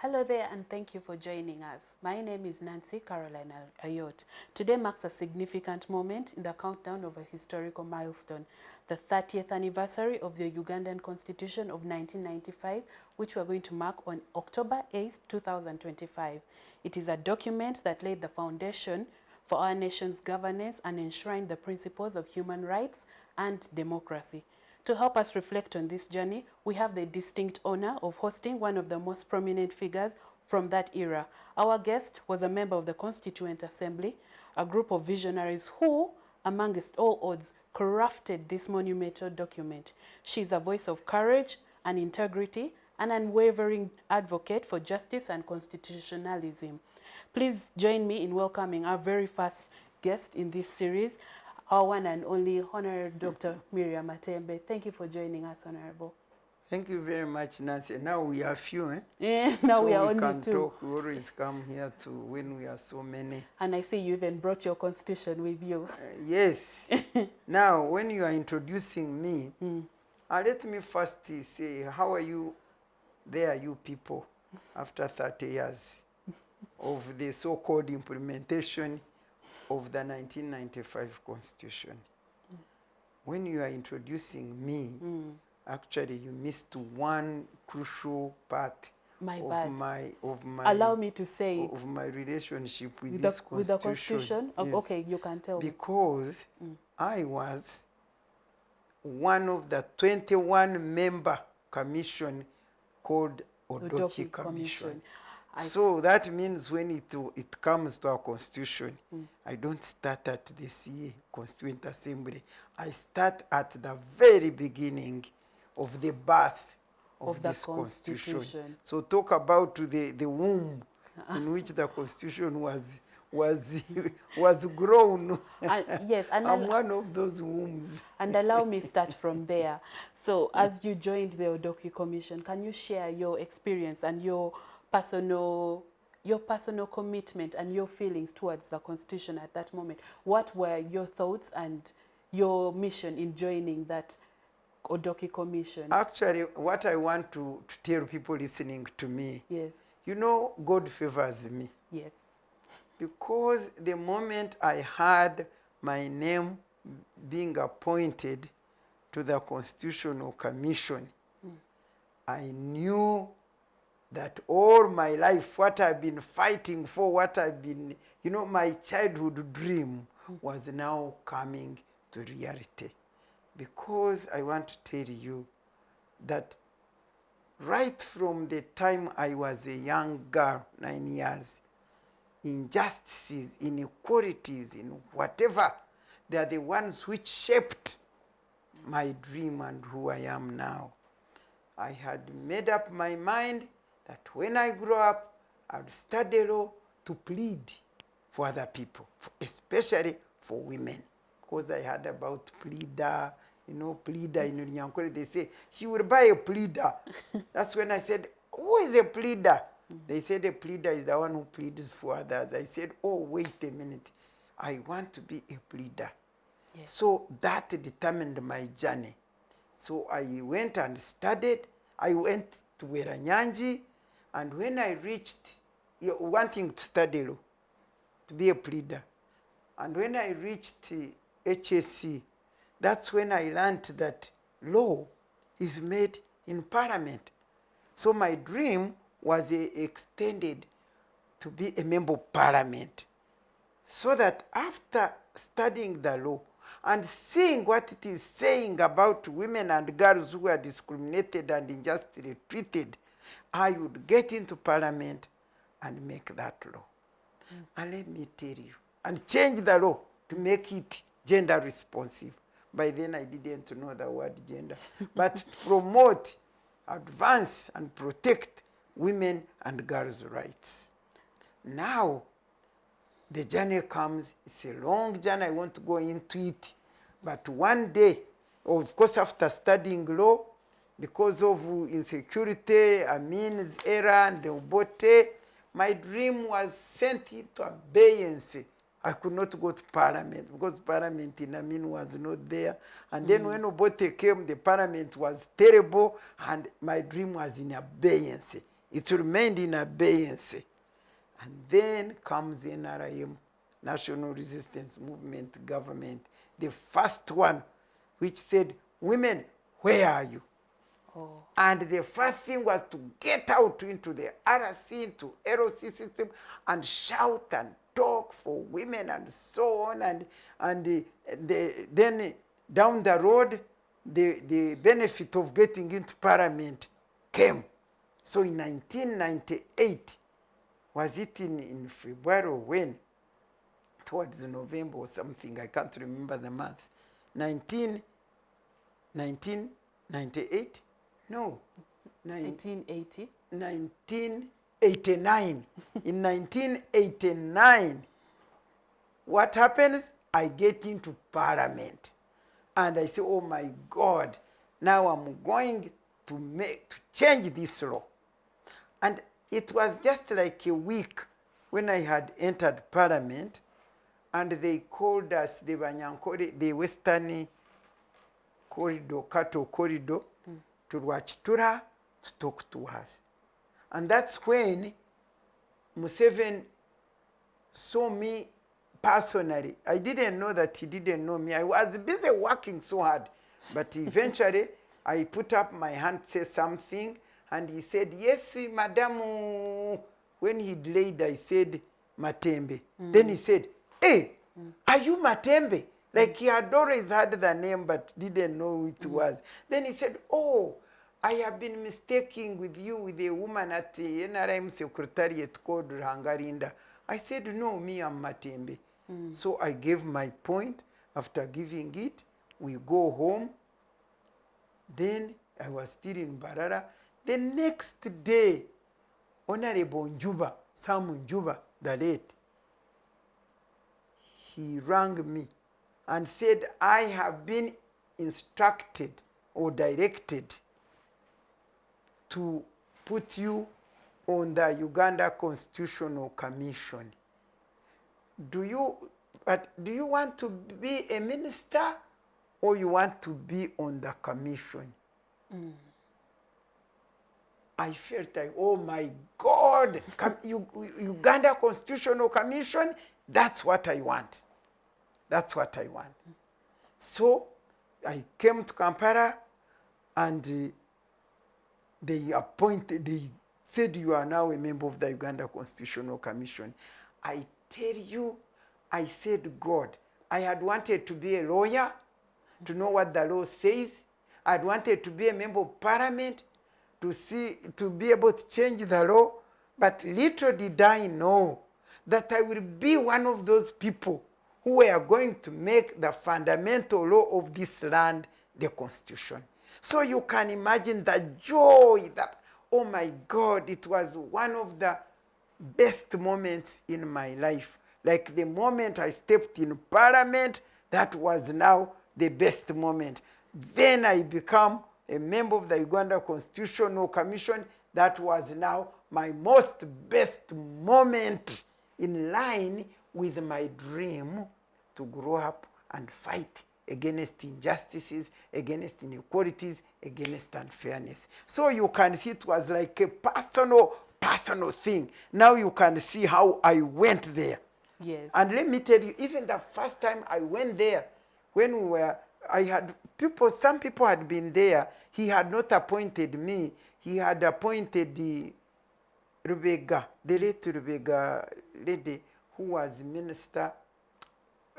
Hello there and thank you for joining us. My name is Nancy Caroline Ayot. Today marks a significant moment in the countdown of a historical milestone, the 30th anniversary of the Ugandan Constitution of 1995, which we're going to mark on October 8th, 2025. It is a document that laid the foundation for our nation's governance and enshrined the principles of human rights and democracy. To help us reflect on this journey, we have the distinct honor of hosting one of the most prominent figures from that era. Our guest was a member of the Constituent Assembly, a group of visionaries who, amongst all odds, crafted this monumental document. She is a voice of courage and integrity, an unwavering advocate for justice and constitutionalism. Please join me in welcoming our very first guest in this series, our one and only Honorable Dr. Miria Matembe. Thank you for joining us, Honorable. Thank you very much, Nancy. Now we are few, eh? Yeah, now so we are we only can two. talk. We always come here to when we are so many. And I see you even brought your constitution with you. Yes. Now, when you are introducing me, let me first say, how are you there, you people, after 30 years of the so-called implementation of the 1995 Constitution? When you are introducing me, actually you missed one crucial part of my allow me to say of my relationship with this Constitution. With the Constitution? Yes. Okay, you can tell me. Because I was one of the 21 member commission called Odoki Commission. So that means when it comes to our constitution, I don't start at the CA, Constituent Assembly. I start at the very beginning of the birth of this constitution. So talk about the womb in which the constitution was grown. Yes, and I'm one of those wombs. And allow me start from there. So as you joined the Odoki Commission, can you share your experience and your personal commitment and your feelings towards the Constitution at that moment? What were your thoughts and your mission in joining that Odoki Commission? Actually, what I want to tell people listening to me, yes, you know, God favors me. Yes. Because the moment I had my name being appointed to the Constitutional Commission, I knew that all my life, what I've been fighting for, what I've been, you know, my childhood dream was now coming to reality. Because I want to tell you that right from the time I was a young girl, 9 years, injustices, inequalities, in whatever, they are the ones which shaped my dream and who I am now. I had made up my mind that when I grow up, I would study law to plead for other people, especially for women. Because I heard about pleader, you know, pleader in Nyankore, they say, she will buy a pleader. That's when I said, who is a pleader? They said a pleader is the one who pleads for others. I said, oh, wait a minute. I want to be a pleader. Yes. So that determined my journey. So I went and studied. I went to Weranyanji. And when I reached, wanting to study law, to be a pleader, and when I reached HSC, that's when I learned that law is made in Parliament. So my dream was extended to be a member of Parliament. So that after studying the law and seeing what it is saying about women and girls who are discriminated and unjustly treated, I would get into Parliament and make that law. And let me tell you, and change the law to make it gender responsive. By then I didn't know the word gender. But to promote, advance, and protect women and girls' rights. Now, the journey comes. It's a long journey. I want to go into it. But one day, of course, after studying law, because of insecurity, Amin's era, and Obote, my dream was sent into abeyance. I could not go to Parliament because Parliament in Amin was not there. And then when Obote came, the Parliament was terrible, and my dream was in abeyance. It remained in abeyance. And then comes NRM, National Resistance Movement government, the first one, which said, women, where are you? Oh. And the first thing was to get out into the RC, into LC system, and shout and talk for women and so on. And then down the road, the benefit of getting into parliament came. So in 1998, was it in February or when? Towards November or something, I can't remember the month. 1998? No. 1880. 1989. In 1989, what happens? I get into parliament. And I say, oh my God, now I'm going to change this law. And it was just like a week when I had entered parliament, and they called us the Banyankore, the Western Corridor, Cattle Corridor, to Rwachitura to talk to us. And that's when Museveni saw me personally. I didn't know that he didn't know me. I was busy working so hard. But eventually, I put up my hand, say something, and he said, yes, madam. When he delayed, I said, Matembe. Then he said, hey, are you Matembe? Like he had always had the name, but didn't know who it was. Then he said, oh, I have been mistaking with you with a woman at the NRM Secretariat called Rangarinda. I said, no, me, I'm Matembe. So I gave my point. After giving it, we go home. Then I was still in Barara. The next day, Honorable Njuba, Sam Njuba, the late, he rang me and said, I have been instructed or directed to put you on the Uganda Constitutional Commission. Do you want to be a minister or you want to be on the commission? I felt like, oh my God, Uganda Constitutional Commission, that's what I want. That's what I want. So I came to Kampala and they said you are now a member of the Uganda Constitutional Commission. I tell you, I said, God, I had wanted to be a lawyer, to know what the law says. I had wanted to be a member of parliament, to be able to change the law. But little did I know that I will be one of those people who were going to make the fundamental law of this land the Constitution. So you can imagine the joy that, oh my God, it was one of the best moments in my life. Like the moment I stepped in parliament, that was now the best moment. Then I become a member of the Uganda Constitutional Commission. That was now my most best moment, in line with my dream to grow up and fight against injustices, against inequalities, against unfairness. So you can see it was like a personal thing. Now you can see how I went there. Yes. And let me tell you, even the first time I went there, when some people had been there. He had not appointed me. He had appointed the Rubega, the late Rubega lady, who was minister.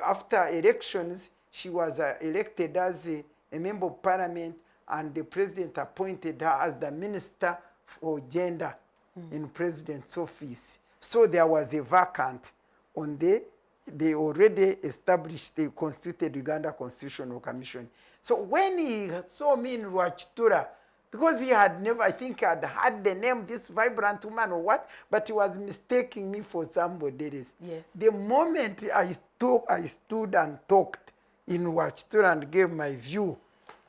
After elections, she was elected as a member of parliament, and the president appointed her as the minister for gender in president's office. So there was a vacant on they already established the constituted Uganda Constitutional Commission. So when he saw me in Rwachitura, because he had never, I think, had heard the name, this vibrant woman or what, but he was mistaking me for somebody else. Yes. The moment I stood and talked in Rwachitura and gave my view,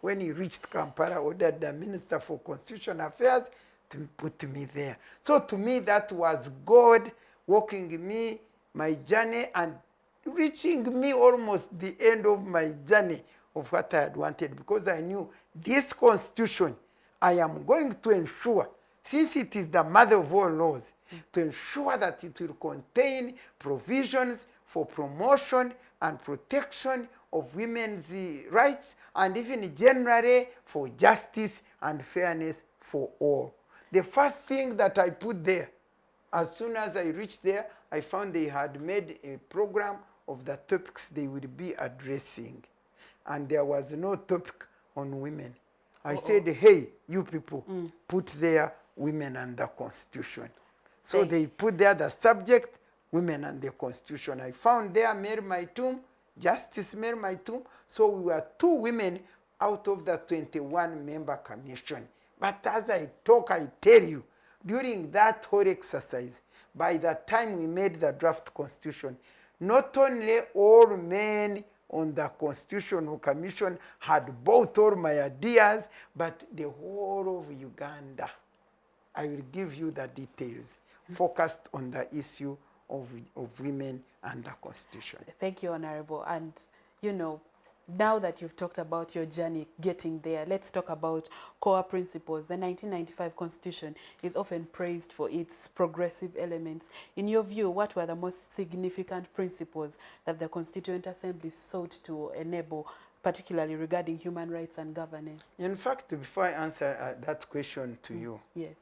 when he reached Kampala, ordered the Minister for Constitutional Affairs to put me there. So to me, that was God walking me, my journey, and reaching me almost the end of my journey of what I had wanted, because I knew this constitution, I am going to ensure since it is the mother of all laws, to ensure that it will contain provisions for promotion and protection of women's rights, and even generally for justice and fairness for all. The first thing that I put there, as soon as I reached there, I found they had made a program of the topics they would be addressing. And there was no topic on women. I said, hey, you people, put there women and the Constitution. So they put there the subject, women and the Constitution. I found there Miria Matembe, Justice Miria Matembe. So we were 2 women out of the 21-member commission. But as I talk, I tell you, during that whole exercise, by the time we made the draft Constitution, not only all men on the Constitutional Commission had bought all my ideas, but the whole of Uganda. I will give you the details, focused on the issue of women and the Constitution. Thank you, Honorable. And, you know, now that you've talked about your journey getting there, let's talk about core principles. The 1995 Constitution is often praised for its progressive elements. In your view, what were the most significant principles that the Constituent Assembly sought to enable, particularly regarding human rights and governance? In fact, before I answer that question to you, Yes.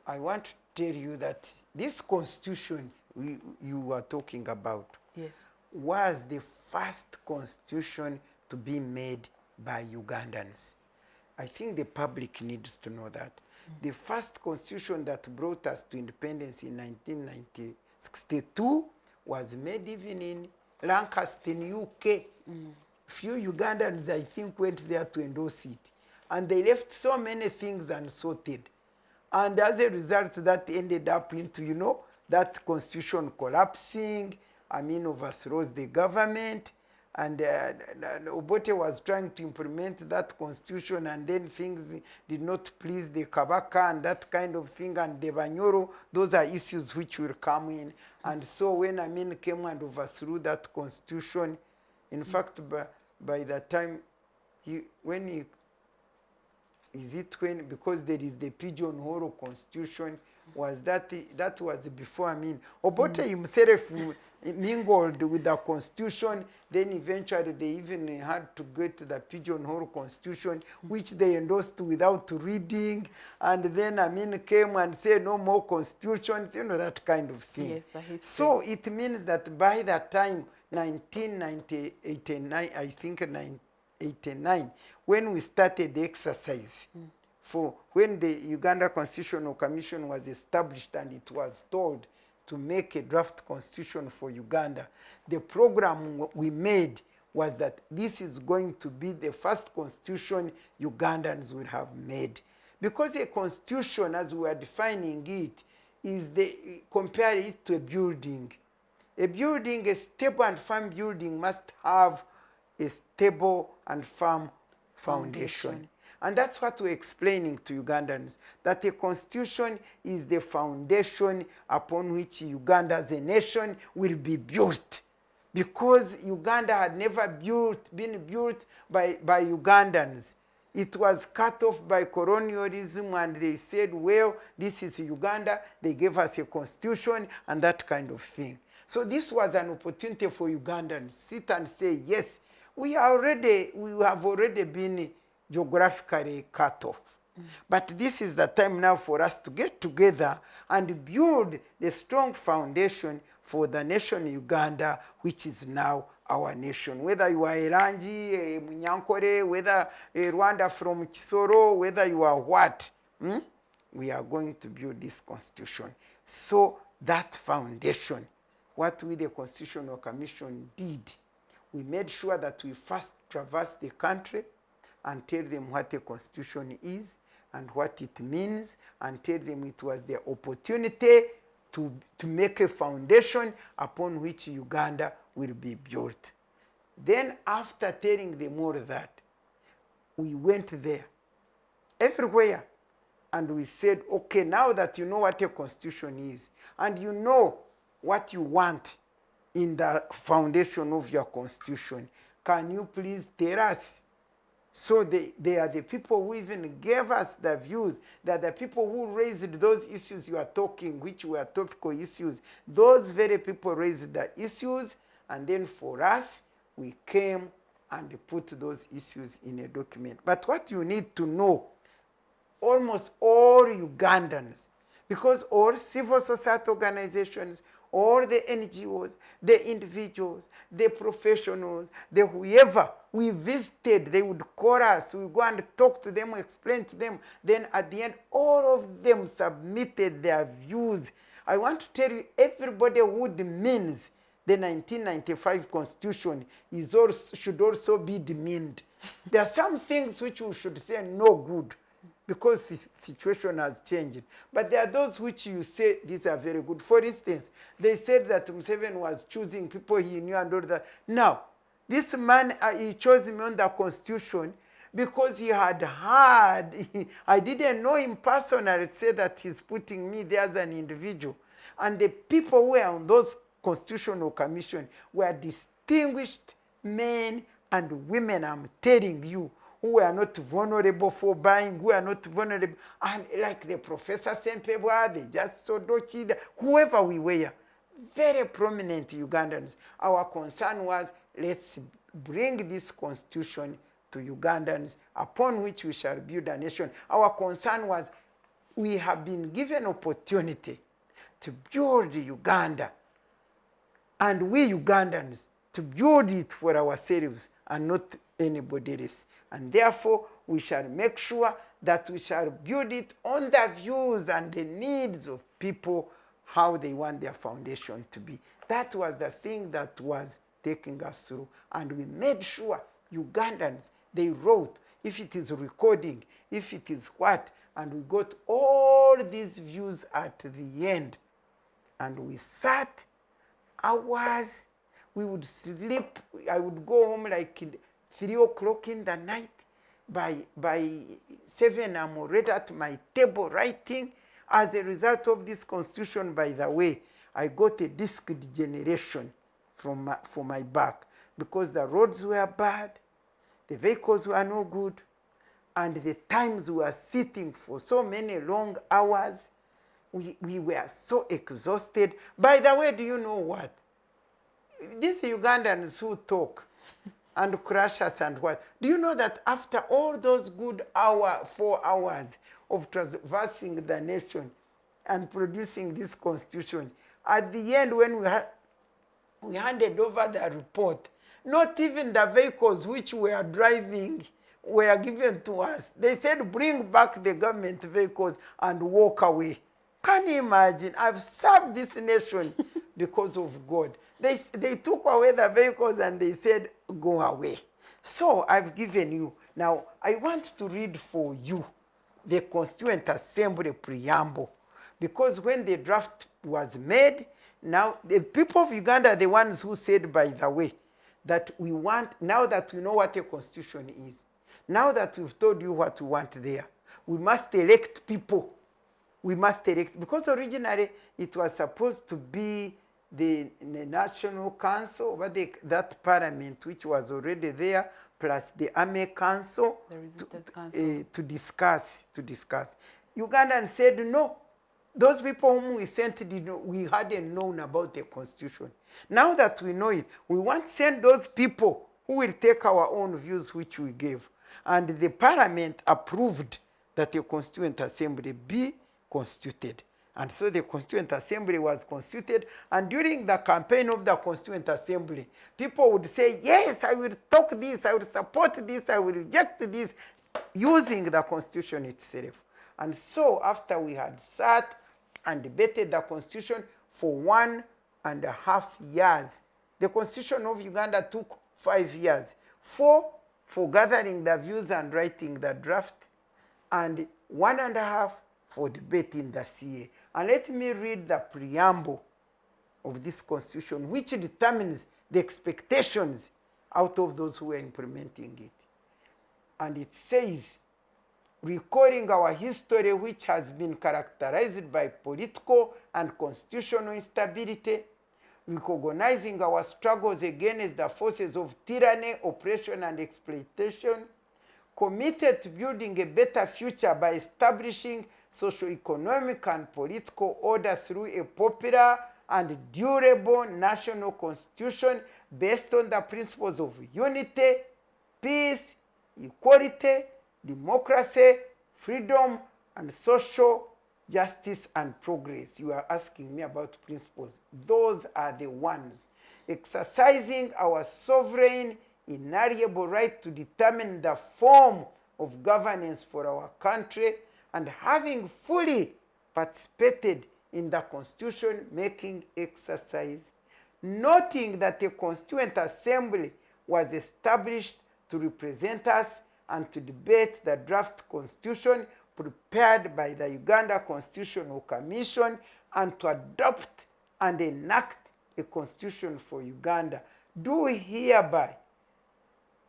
I want to tell you that this Constitution you were talking about, Yes, was the first constitution to be made by Ugandans. I think the public needs to know that. The first constitution that brought us to independence in 1962 was made even in Lancaster, in UK. Few Ugandans, I think, went there to endorse it. And they left so many things unsorted. And as a result, that ended up into, you know, that constitution collapsing, overthrows the government, and Obote was trying to implement that constitution, and then things did not please the Kabaka and that kind of thing, and the Banyoro. Those are issues which will come in. And so when Amin came and overthrew that constitution, in fact, by the time because there is the pigeonhole constitution, was that was before Obote himself mingled with the constitution. Then eventually they even had to get to the pigeonhole constitution, which they endorsed without reading. And then came and said no more constitutions, you know, that kind of thing. Yes, so it means that by that time, 1989, I think 1989, when we started the exercise, for when the Uganda Constitutional Commission was established and it was told to make a draft constitution for Uganda, the program we made was that this is going to be the first constitution Ugandans will have made. Because a constitution, as we are defining it, is compare it to a building. A building, a stable and firm building, must have a stable and firm foundation. And that's what we're explaining to Ugandans, that a constitution is the foundation upon which Uganda as a nation will be built. Because Uganda had never been built by Ugandans. It was cut off by colonialism, and they said, well, this is Uganda. They gave us a constitution and that kind of thing. So this was an opportunity for Ugandans to sit and say, yes, we have already been geographically cut off. But this is the time now for us to get together and build the strong foundation for the nation Uganda, which is now our nation. Whether you are Erangi, Munyankore, whether Rwanda from Kisoro, whether you are what, we are going to build this constitution. So that foundation, what we, the Constitutional Commission, did, we made sure that we first traversed the country and tell them what a constitution is and what it means, and tell them it was the opportunity to make a foundation upon which Uganda will be built. Then after telling them all that, we went there, everywhere, and we said, okay, now that you know what a constitution is, and you know what you want in the foundation of your constitution, can you please tell us So they are the people who even gave us the views. They are the people who raised those issues you are talking, which were topical issues. Those very people raised the issues, and then for us, we came and put those issues in a document. But what you need to know, almost all Ugandans, because all civil society organizations, all the NGOs, the individuals, the professionals, the whoever we visited, they would call us, we go and talk to them, explain to them. Then at the end, all of them submitted their views. I want to tell you, everybody who demeans the 1995 Constitution should also be demeaned. There are some things which we should say no good, because the situation has changed. But there are those which you say these are very good. For instance, they said that Museveni was choosing people he knew and all that. Now, this man, he chose me on the Constitution because he had heard, I didn't know him personally, say that he's putting me there as an individual. And the people who were on those constitutional commission were distinguished men and women, I'm telling you, who are not vulnerable for buying, who are not vulnerable, and like the Professor Sempebwa, the Just Sodoki, whoever we were, very prominent Ugandans. Our concern was, let's bring this constitution to Ugandans, upon which we shall build a nation. Our concern was, we have been given opportunity to build Uganda, and we Ugandans to build it for ourselves and not anybody else. And therefore, we shall make sure that we shall build it on the views and the needs of people, how they want their foundation to be. That was the thing that was taking us through. And we made sure Ugandans, they wrote, if it is recording, if it is what, and we got all these views at the end. And we sat hours, we would sleep, I would go home like 3 o'clock in the night. By 7, I'm already at my table writing. As a result of this constitution, by the way, I got a disc degeneration for my back, because the roads were bad, the vehicles were no good, and the times we were sitting for so many long hours, we were so exhausted. By the way, do you know what? These Ugandans who talk and crush us and what, do you know that after all those good 4 hours of traversing the nation and producing this constitution, at the end when we handed over the report, not even the vehicles which we are driving were given to us. They said, bring back the government vehicles and walk away. Can you imagine? I've served this nation because of God. They took away the vehicles and they said, go away. So I've given you. Now, I want to read for you the Constituent Assembly preamble. Because when the draft was made, now the people of Uganda are the ones who said, by the way, that we want, now that we know what a constitution is, now that we've told you what we want there, we must elect people. We must elect, because originally it was supposed to be the National Council, but that parliament which was already there, plus the Army Council, to discuss. Ugandans said no. Those people whom we sent, we hadn't known about the constitution. Now that we know it, we want to send those people who will take our own views which we gave. And the parliament approved that the Constituent Assembly be constituted. And so the Constituent Assembly was constituted, and during the campaign of the Constituent Assembly, people would say, yes, I will talk this, I will support this, I will reject this, using the Constitution itself. And so after we had sat and debated the Constitution for 1.5 years, the Constitution of Uganda took 5 years. 4 for gathering the views and writing the draft, and 1.5 for debating the CA. And let me read the preamble of this constitution, which determines the expectations out of those who are implementing it. And it says, recording our history, which has been characterized by political and constitutional instability, recognizing our struggles against the forces of tyranny, oppression, and exploitation, committed to building a better future by establishing socio-economic and political order through a popular and durable national constitution based on the principles of unity, peace, equality, democracy, freedom, and social justice and progress. You are asking me about principles. Those are the ones. Exercising our sovereign, inalienable right to determine the form of governance for our country, and having fully participated in the constitution-making exercise, noting that a constituent assembly was established to represent us and to debate the draft constitution prepared by the Uganda Constitutional Commission and to adopt and enact a constitution for Uganda, do hereby,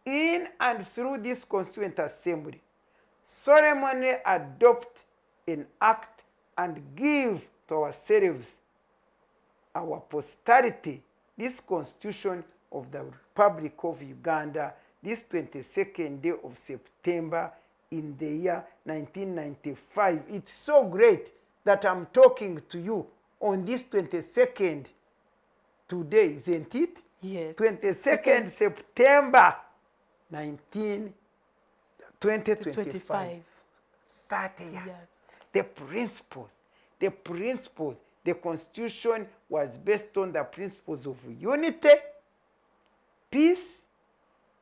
in and through this constituent assembly, solemnly adopt, enact, and give to ourselves, our posterity, this constitution of the Republic of Uganda, this 22nd day of September in the year 1995. It's so great that I'm talking to you on this 22nd today, isn't it? Yes. 22nd September 2025. 30 years. Yes. The principles, the constitution was based on the principles of unity, peace,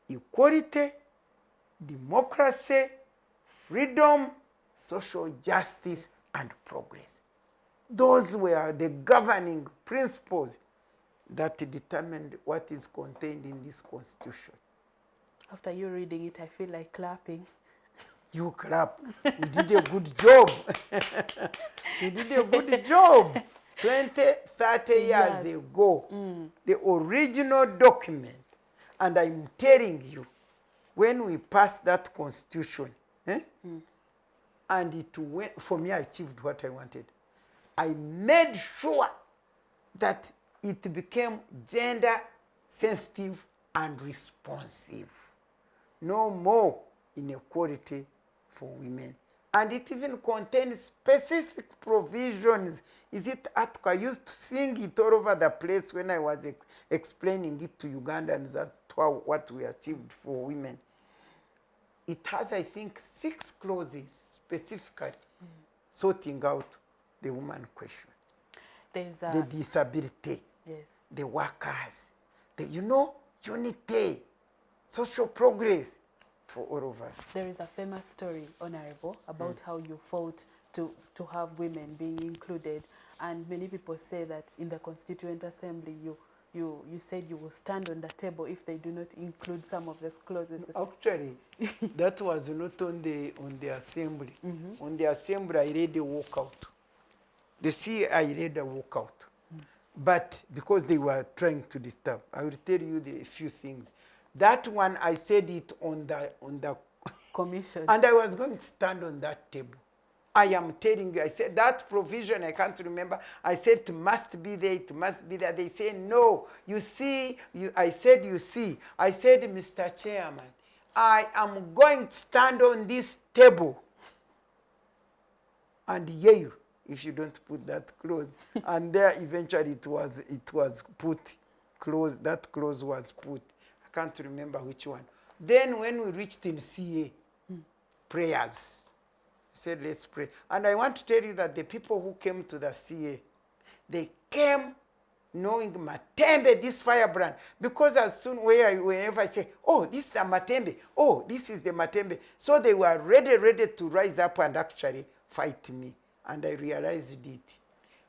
equality, democracy, freedom, social justice, and progress. Those were the governing principles that determined what is contained in this constitution. After you reading it, I feel like clapping. You clap. We did a good job. We did a good job. 30 years ago, the original document, and I'm telling you, when we passed that constitution, and it went, for me, I achieved what I wanted. I made sure that it became gender sensitive and responsive. No more inequality for women. And it even contains specific provisions. Is it Atko? I used to sing it all over the place when I was explaining it to Ugandans as to what we achieved for women. It has, I think, 6 clauses specifically sorting out the woman question. There's the disability, yes, the workers, the, unity, social progress for all of us. There is a famous story, Honorable, about how you fought to have women being included, and many people say that in the Constituent Assembly you said you will stand on the table if they do not include some of these clauses. Actually, that was not on the assembly. On the assembly, I read a walkout. The CA, I read a walkout. But because they were trying to disturb, I will tell you a few things. That one, I said it on the commission. And I was going to stand on that table. I am telling you, I said that provision, I can't remember. I said it must be there, it must be there. They say, no, you see, I said, you see. I said, Mr. Chairman, I am going to stand on this table and hear you if you don't put that clause. And there eventually it was put, clause, that clause was put. I can't remember which one. Then when we reached in CA, prayers, I said, let's pray. And I want to tell you that the people who came to the CA, they came knowing Matembe, this firebrand. Because as soon whenever I say, oh, this is the Matembe, oh, this is the Matembe. So they were ready to rise up and actually fight me. And I realized it.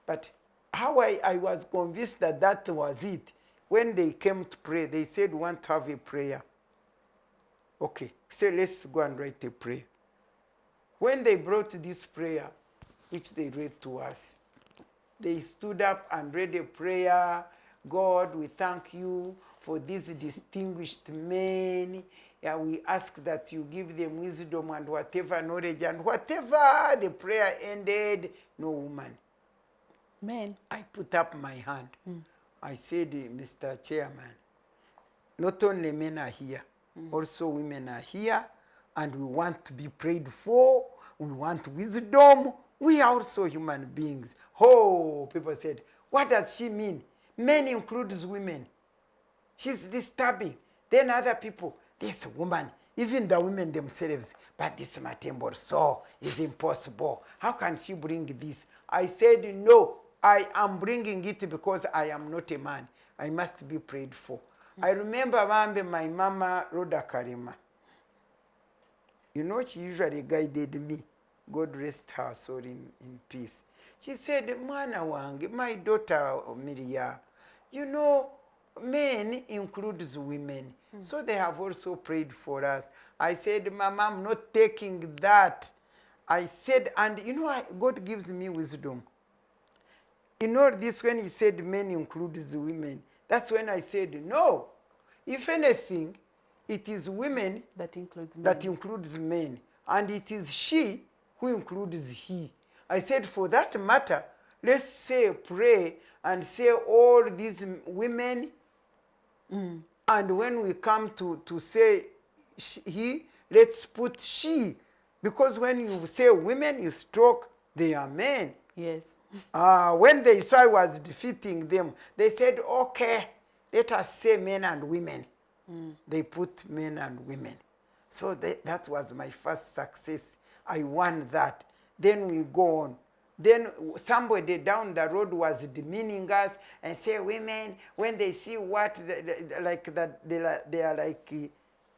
But how I was convinced that that was it, when they came to pray, they said, we want to have a prayer. Okay, so let's go and write a prayer. When they brought this prayer, which they read to us, they stood up and read a prayer. God, we thank you for these distinguished men. Yeah, we ask that you give them wisdom and whatever knowledge, and whatever the prayer ended, no woman. Men. I put up my hand. I said, Mr. Chairman, not only men are here, also women are here, and we want to be prayed for. We want wisdom. We are also human beings. Oh, people said, what does she mean? Men includes women. She's disturbing. Then other people, this woman, even the women themselves, but this Matembe so is impossible. How can she bring this? I said, no, I am bringing it because I am not a man. I must be prayed for. I remember my mama, Rhoda Karima. You know, she usually guided me. God rest her soul in peace. She said, Mwana wange, my daughter Miria, you know, men includes women. So they have also prayed for us. I said, Mama, I'm not taking that. I said, and you know, God gives me wisdom. In all this, when he said men includes women, that's when I said, no. If anything, it is women That includes men. that includes men. And it is she who includes he. I said, for that matter, let's say, pray and say all these women. And when we come to say he, let's put she. Because when you say women, you stroke, they are men. Yes. When they saw I was defeating them, they said, okay, let us say men and women. They put men and women. So that was my first success. I won that. Then we go on. Then somebody down the road was demeaning us and say, women, when they see what, like that, they are like,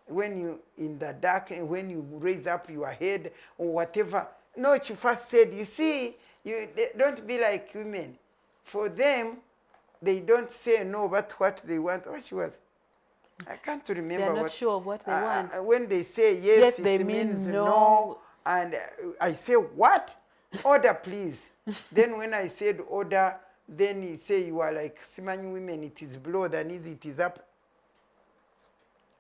when you, in the dark, when you raise up your head or whatever. No, she first said, you see, they don't be like women. For them, they don't say no, but what they want. Oh, she was. I can't remember. They're not sure of what they want. When they say yes, they it mean means no. no. And I say, what? Order, please. Then when I said order, then he say, you are like Simanyu women, it is below the knees, it is up.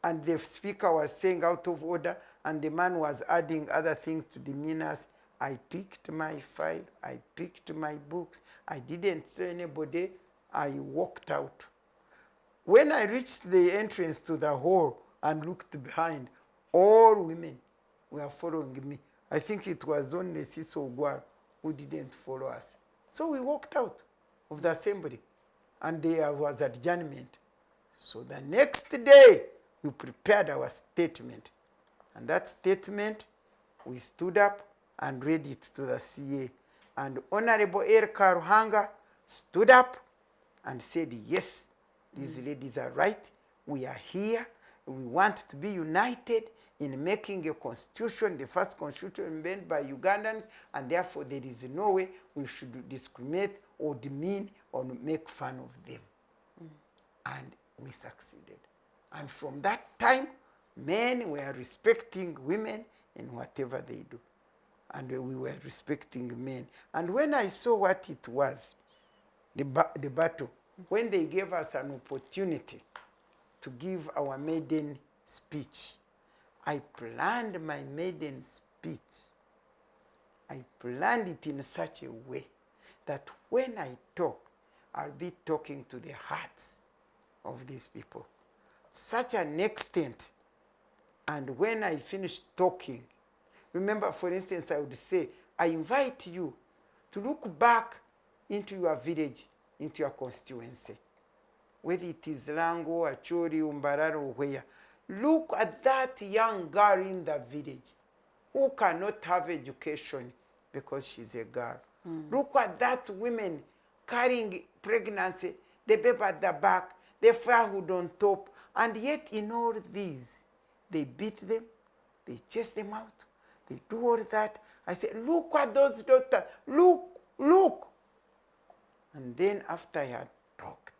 And the speaker was saying out of order, and the man was adding other things to demean us. I picked my file, I picked my books. I didn't say anybody. I walked out. When I reached the entrance to the hall and looked behind, all women were following me. I think it was only Siso Gwar who didn't follow us. So we walked out of the assembly, and there was adjournment. So the next day, we prepared our statement. And that statement, we stood up and read it to the CA. And Honorable Erika Ruhanga stood up and said, yes, these ladies are right. We are here. We want to be united in making a constitution, the first constitution made by Ugandans, and therefore there is no way we should discriminate or demean or make fun of them. And we succeeded. And from that time, men were respecting women in whatever they do. And we were respecting men. And when I saw what it was, the battle, when they gave us an opportunity to give our maiden speech, I planned my maiden speech. I planned it in such a way that when I talk, I'll be talking to the hearts of these people. Such an extent. And when I finish talking, remember, for instance, I would say, I invite you to look back into your village, into your constituency. Whether it is Lango, Achori, Umbarara, or where. Look at that young girl in the village who cannot have education because she's a girl. Look at that woman carrying pregnancy, the baby at the back, the firewood on top. And yet in all these, they beat them, they chase them out, they do all that. I said, look at those daughters, look, look. And then after I had talked,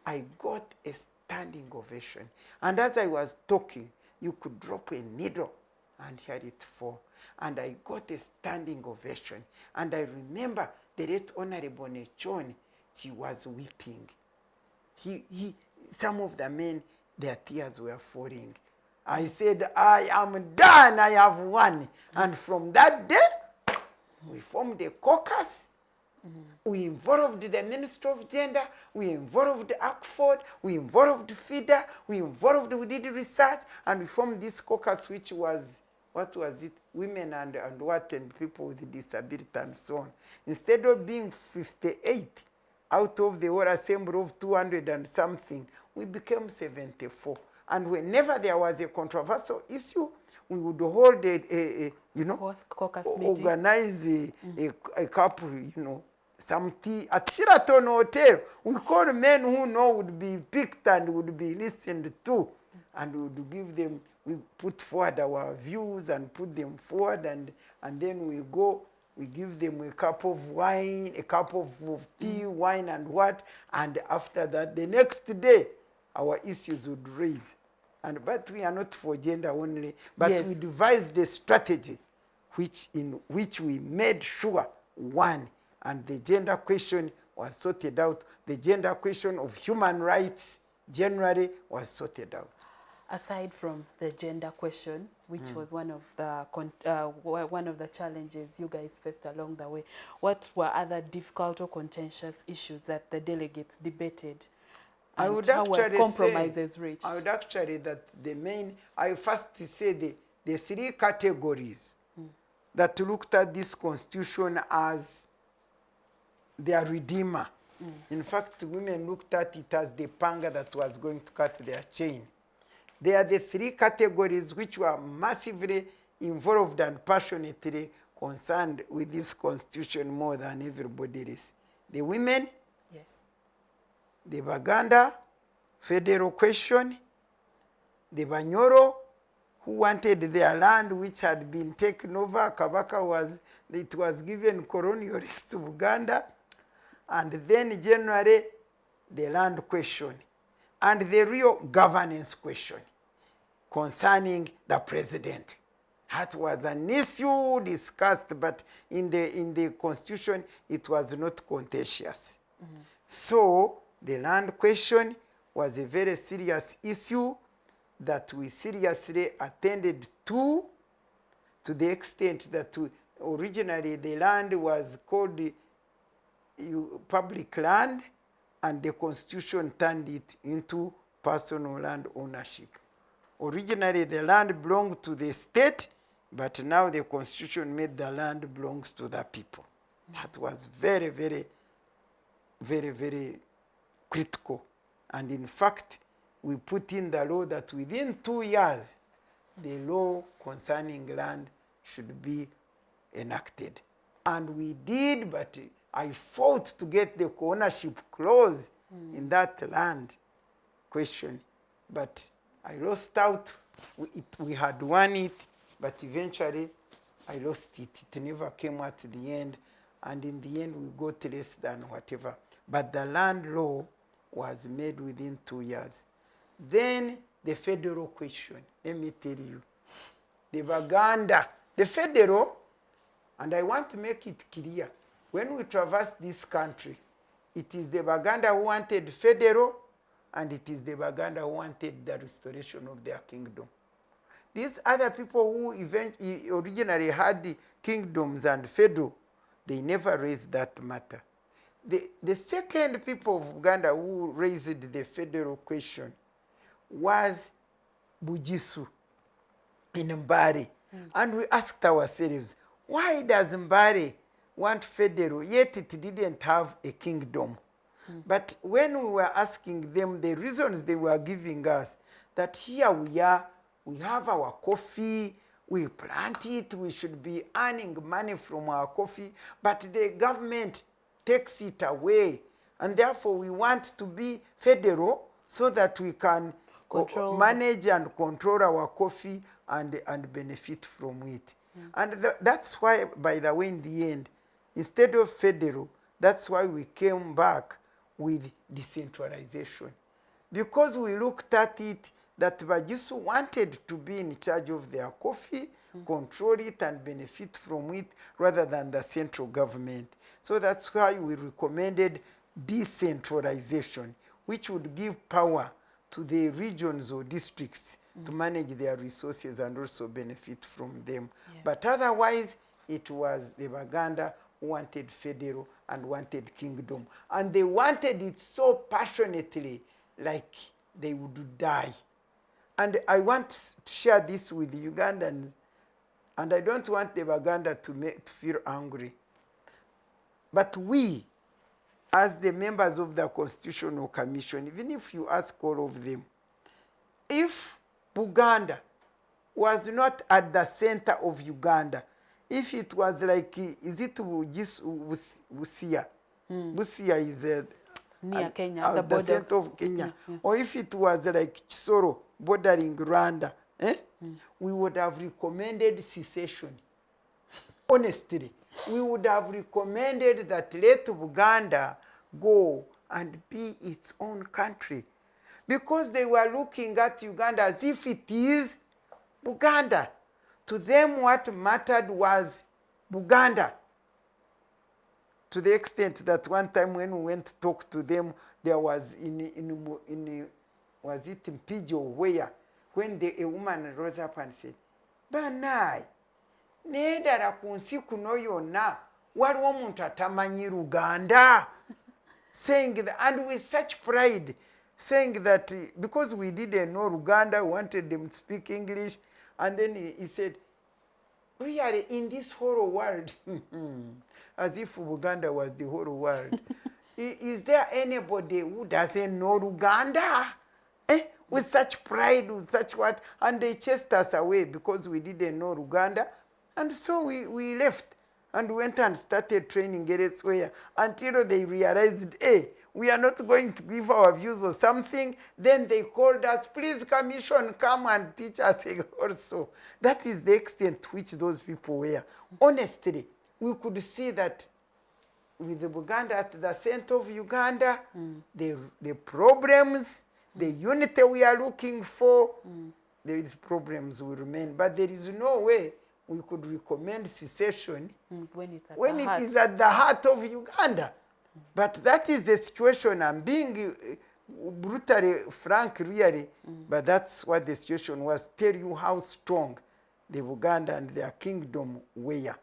I got a standing ovation. And as I was talking, you could drop a needle and hear it fall. And I got a standing ovation. And I remember the late Honorable Nechoni, she was weeping. Some of the men, their tears were falling. I said, I am done, I have won. And from that day, we formed a caucus, We involved the Ministry of Gender, we involved ACFOD, we involved FIDA, we did research, and we formed this caucus, which was, what was it? Women and what, and people with disability and so on. Instead of being 58 out of the whole assembly of 200 and something, we became 74. And whenever there was a controversial issue, we would hold Caucus meeting. organize a couple, some tea at Sheraton Hotel. We call men who know would be picked and would be listened to, and we would give them, we put forward our views and put them forward, and then we give them a cup of wine, a cup of tea, wine and what, and after that, the next day, our issues would raise. But we are not for gender only, but yes. we devised a strategy in which we made sure, one, and the gender question was sorted out. The gender question of human rights generally was sorted out. Aside from the gender question, which was one of the challenges you guys faced along the way, what were other difficult or contentious issues that the delegates debated? I would how were actually compromises say, reached? I would actually that the main, I first say the three categories that looked at this constitution as their redeemer. In fact, women looked at it as the panga that was going to cut their chain. They are the three categories which were massively involved and passionately concerned with this constitution more than everybody else. The women, yes. the Baganda federal question, the Banyoro, who wanted their land which had been taken over. Kabaka was given colonialists to Uganda, and then generally the land question, and the real governance question concerning the president. That was an issue discussed, but in the constitution it was not contentious. So the land question was a very serious issue that we seriously attended to the extent that originally the land was called public land, and the constitution turned it into personal land ownership. Originally the land belonged to the state, but now the constitution made the land belongs to the people. That was very, very, very, very critical. And in fact, we put in the law that within 2 years, the law concerning land should be enacted. And we did, but I fought to get the ownership clause in that land question. But I lost out. We had won it, but eventually I lost it. It never came at the end. And in the end, we got less than whatever. But the land law was made within 2 years. Then the federal question, let me tell you. The Baganda, the federal, and I want to make it clear, when we traverse this country, it is the Baganda who wanted federal, and it is the Baganda who wanted the restoration of their kingdom. These other people who originally had the kingdoms and federal, they never raised that matter. The second people of Uganda who raised the federal question was Bujisu in Mbari. And we asked ourselves, why does Mbari want federal, yet it didn't have a kingdom? But when we were asking them, the reasons they were giving us, that here we are, we have our coffee, we plant it, we should be earning money from our coffee, but the government takes it away. And therefore we want to be federal so that we can manage and control our coffee and benefit from it. And that's why, by the way, in the end, instead of federal, that's why we came back with decentralization. Because we looked at it that Bajisu wanted to be in charge of their coffee, control it and benefit from it, rather than the central government. So that's why we recommended decentralization, which would give power to the regions or districts to manage their resources and also benefit from them. Yes. But otherwise, it was the Baganda who wanted federal and wanted kingdom. And they wanted it so passionately, like they would die. And I want to share this with the Ugandans, and I don't want the Baganda to feel angry. But we, as the members of the Constitutional Commission, even if you ask all of them, if Buganda was not at the center of Uganda, if it was like, is it Busia? Busia is near Kenya, the the border. center of Kenya. Or if it was like Chisoro, bordering Rwanda, we would have recommended secession. Honestly, we would have recommended that let Buganda go and be its own country. Because they were looking at Uganda as if it is Buganda. To them, what mattered was Buganda. To the extent that one time when we went to talk to them, there was was it in Pijo where, when a woman rose up and said, Banai, nedara kunsi kuno yonna, waliwo omuntu atamanyi Luganda. Saying that, and with such pride, saying that because we didn't know Luganda, we wanted them to speak English, and then he said, really, in this whole world, as if Uganda was the whole world, is there anybody who doesn't know Uganda? With such pride, with such what? And they chased us away because we didn't know Uganda. And so we left and went and started training elsewhere until they realized, hey, we are not going to give our views or something. Then they called us, please, commission, come and teach us also. That is the extent to which those people were. Honestly, we could see that with the Buganda at the center of Uganda, the problems, the unity we are looking for, these problems will remain. But there is no way we could recommend secession when it is at the heart of Uganda. But that is the situation. I'm being brutally frank, really, but that's what the situation was. Tell you how strong the Uganda and their kingdom were.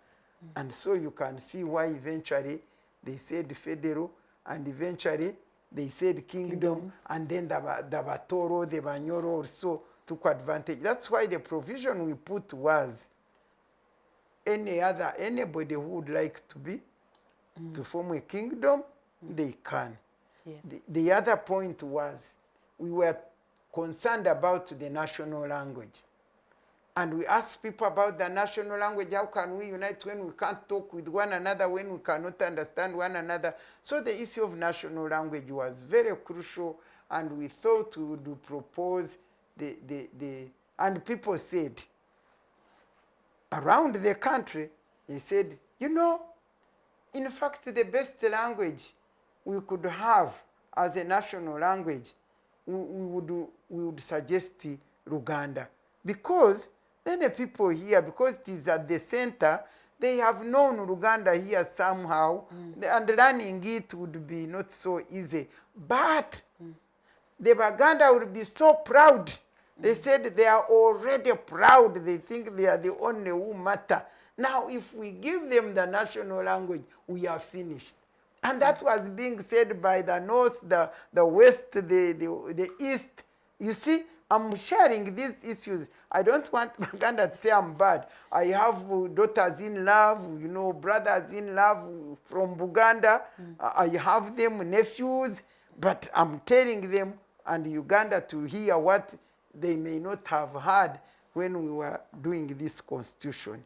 And so you can see why eventually they said federal, and eventually they said kingdom, and then the Batoro, the Banyoro also took advantage. That's why the provision we put was anybody who would like to be, to form a kingdom, they can. Yes. The other point was we were concerned about the national language. And we asked people about the national language. How can we unite when we can't talk with one another, when we cannot understand one another? So the issue of national language was very crucial, and we thought we would propose and people said, around the country, he said, you know, in fact, the best language we could have as a national language, we would suggest Luganda. Because many people here, because it is at the center, they have known Luganda here somehow, and learning it would be not so easy. But the Baganda would be so proud. They said they are already proud. They think they are the only who matter. Now, if we give them the national language, we are finished. And that was being said by the north, the west, the east. You see, I'm sharing these issues. I don't want Baganda to say I'm bad. I have daughters in love, you know, brothers in love from Buganda. I have them, nephews, but I'm telling them and Uganda to hear what they may not have heard when we were doing this constitution.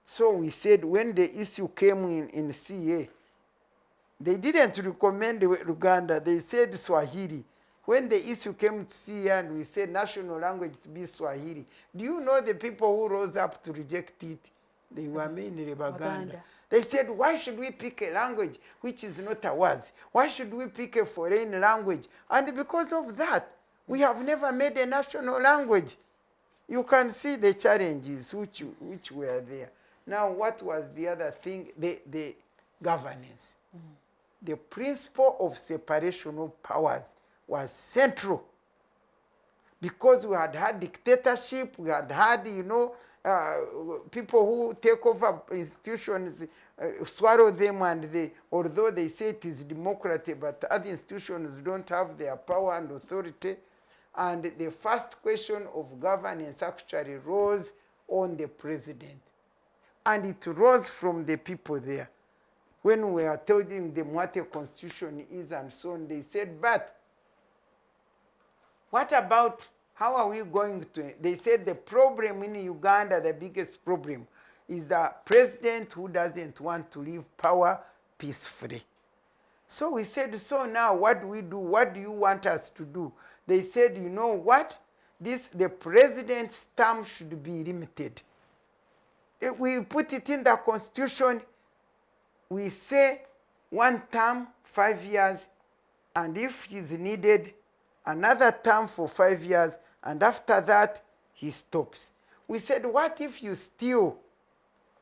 So we said when the issue came in CA, they didn't recommend Luganda, they said Swahili. When the issue came to CA and we said national language to be Swahili, do you know the people who rose up to reject it? They were mainly Baganda. They said, why should we pick a language which is not ours? Why should we pick a foreign language? And because of that, we have never made a national language. You can see the challenges which were there. Now, what was the other thing? The governance. The principle of separation of powers was central. because we had had dictatorship, we had had, people who take over institutions, swallow them, and although they say it is democracy, but other institutions don't have their power and authority. And the first question of governance actually rose on the president. And it rose from the people there. When we are telling them what a constitution is and so on, they said, but what about, how are we going to, they said the problem in Uganda, the biggest problem, is the president who doesn't want to leave power peacefully. So we said, so now what do we do? What do you want us to do? They said, you know what? The president's term should be limited. We put it in the constitution. We say 1 term, 5 years, and if he's needed, another term for 5 years, and after that, he stops. We said, what if you still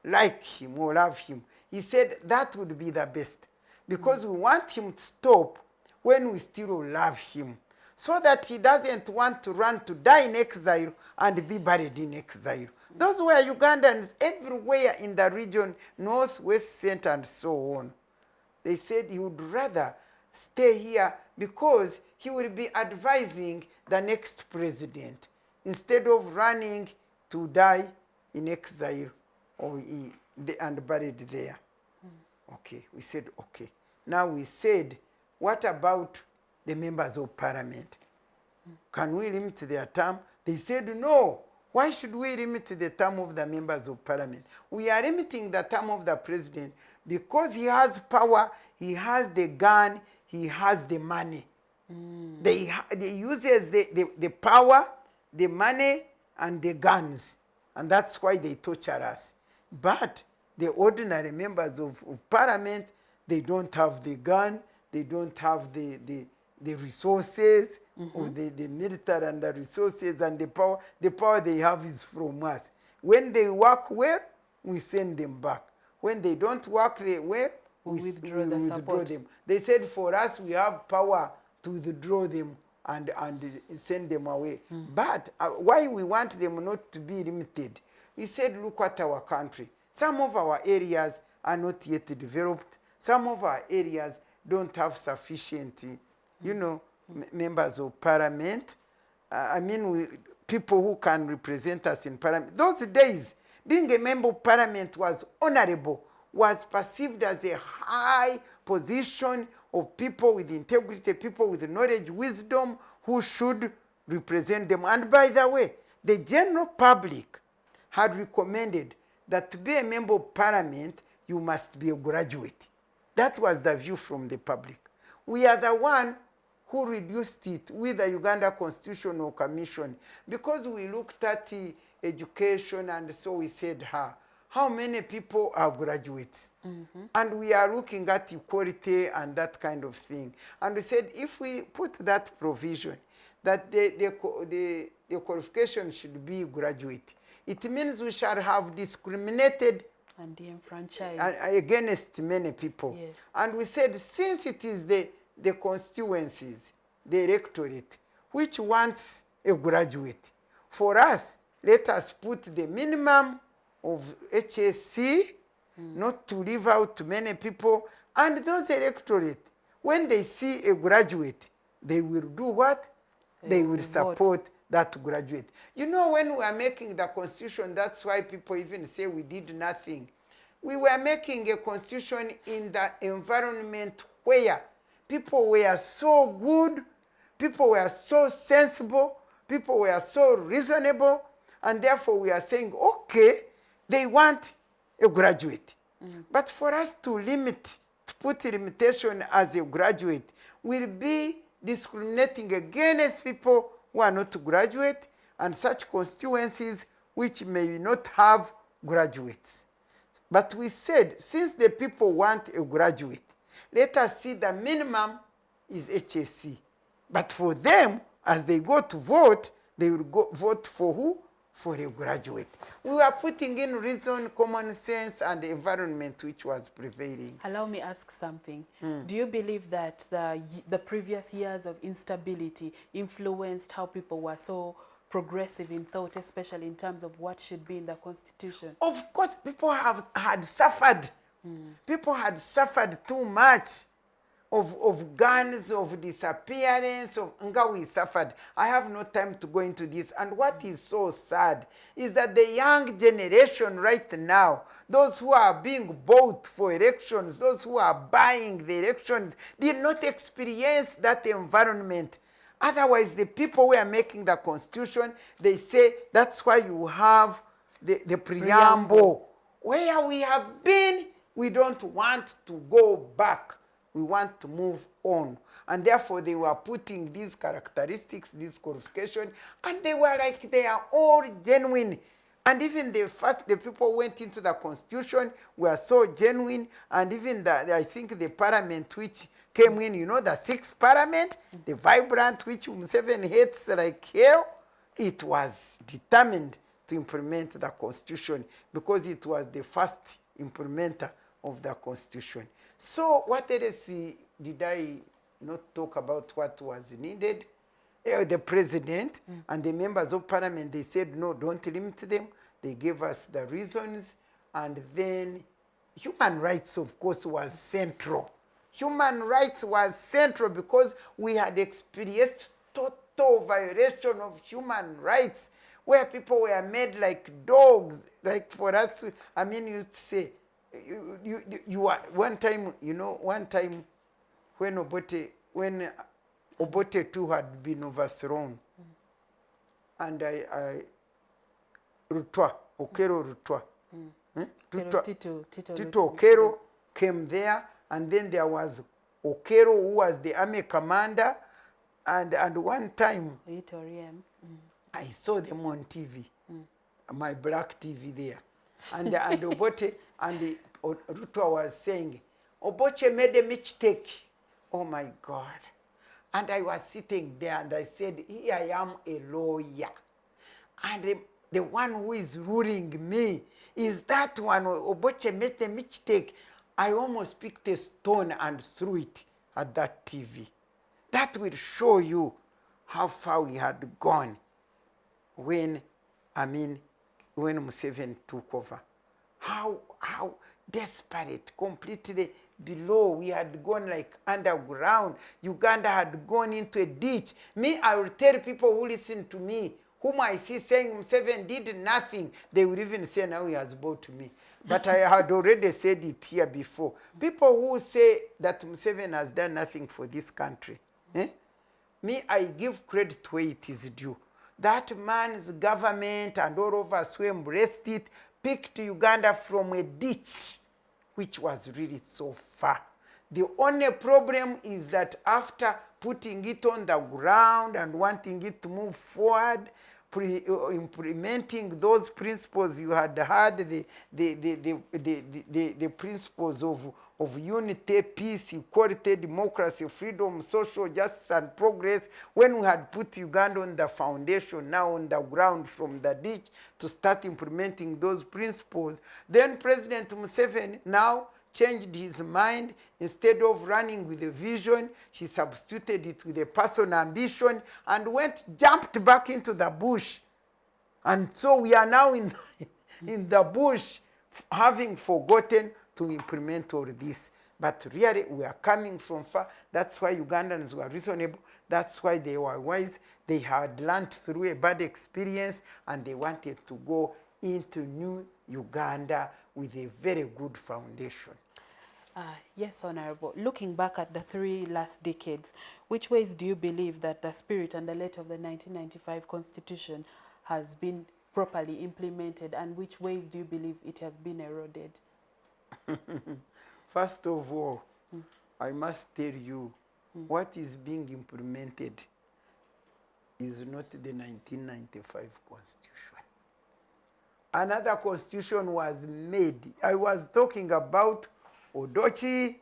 like him or love him? He said that would be the best, because we want him to stop when we still love him, so that he doesn't want to run to die in exile and be buried in exile. Those were Ugandans everywhere in the region, north, west, center, and so on. They said he would rather stay here because he will be advising the next president instead of running to die in exile or and buried there. Okay, we said, okay. Now we said, what about the members of parliament? Can we limit their term? They said, no. Why should we limit the term of the members of parliament? We are limiting the term of the president because he has power, he has the gun, he has the money. They uses the power, the money, and the guns. And that's why they torture us. But the ordinary members of parliament, they don't have the gun, they don't have the resources, or the military and the resources and the power. The power they have is from us. When they work well, we send them back. When they don't work well, we withdraw them. They said for us, we have power to withdraw them and send them away. But why we want them not to be limited? We said, look at our country. Some of our areas are not yet developed. Some of our areas don't have sufficient, members of parliament. People who can represent us in parliament. Those days, being a member of parliament was honorable, was perceived as a high position of people with integrity, people with knowledge, wisdom, who should represent them. And by the way, the general public had recommended that to be a member of parliament, you must be a graduate. That was the view from the public. We are the one who reduced it with the Uganda Constitutional Commission, because we looked at the education, and so we said, how many people are graduates? And we are looking at equality and that kind of thing. And we said, if we put that provision, that the qualification should be graduate, it means we shall have discriminated and enfranchised against many people. Yes. And we said, since it is the constituencies, the electorate, which wants a graduate, for us, let us put the minimum of HSC, not to leave out many people. And those electorate, when they see a graduate, they will do what? They will support that graduate. When we are making the constitution, that's why people even say we did nothing. We were making a constitution in the environment where people were so good, people were so sensible, people were so reasonable, and therefore we are saying, okay, they want a graduate. But for us to put a limitation as a graduate, will be discriminating against people who are not graduate and such constituencies which may not have graduates. But we said, since the people want a graduate, let us see the minimum is HSC. But for them, as they go to vote, they will vote for who? for a graduate. We were putting in reason, common sense, and the environment which was prevailing. Allow me ask something. Do you believe that the previous years of instability influenced how people were so progressive in thought, especially in terms of what should be in the constitution? Of course, people had suffered. People had suffered too much of guns, of disappearance, of nga we suffered. I have no time to go into this. And what is so sad is that the young generation right now, those who are being bought for elections, those who are buying the elections, did not experience that environment. Otherwise, the people who are making the constitution, they say that's why you have the preamble. Where we have been, we don't want to go back. We want to move on. And therefore, they were putting these characteristics, these qualifications, and they were like, they are all genuine. And even the people who went into the constitution were so genuine. And even I think the parliament which came in, you know, the sixth parliament, the vibrant, which Museveni hates like hell, it was determined to implement the constitution because it was the first implementer of the constitution. So what else did I not talk about what was needed? The president and the members of parliament, they said, no, don't limit them. They gave us the reasons. And then human rights, of course, was central. Human rights was central because we had experienced total violation of human rights where people were made like dogs. Like for us, I mean, you'd say, you are one time, you know, one time when Obote too had been overthrown, and Rutwa, Okero Rutwa, Tito Okero came there, and then there was Okero who was the army commander, and one time I saw them on TV, my black TV there. And Obote and Rutwa was saying, Obote made a mistake. Oh my God. And I was sitting there and I said, here I am a lawyer. And the one who is ruling me is that one. Obote made a mistake. I almost picked a stone and threw it at that TV. That will show you how far we had gone when Museveni took over. How desperate, completely below. We had gone like underground. Uganda had gone into a ditch. Me, I will tell people who listen to me, whom I see saying Museveni did nothing, they will even say now he has bought me. But I had already said it here before. People who say that Museveni has done nothing for this country, me, I give credit where it is due. That man's government and all of us who embraced it picked Uganda from a ditch, which was really so far. The only problem is that after putting it on the ground and wanting it to move forward, implementing those principles you had the principles of unity, peace, equality, democracy, freedom, social justice, and progress, when we had put Uganda on the foundation, now on the ground from the ditch, to start implementing those principles, then President Museveni now changed his mind. Instead of running with a vision, she substituted it with a personal ambition and jumped back into the bush. And so we are now in the bush, having forgotten to implement all this. But really, we are coming from far. That's why Ugandans were reasonable. That's why they were wise. They had learned through a bad experience, and they wanted to go into new Uganda with a very good foundation. Yes, Honorable. Looking back at the 3 last decades, which ways do you believe that the spirit and the letter of the 1995 Constitution has been properly implemented, and which ways do you believe it has been eroded? First of all, I must tell you, what is being implemented is not the 1995 Constitution. Another constitution was made. I was talking about Odochi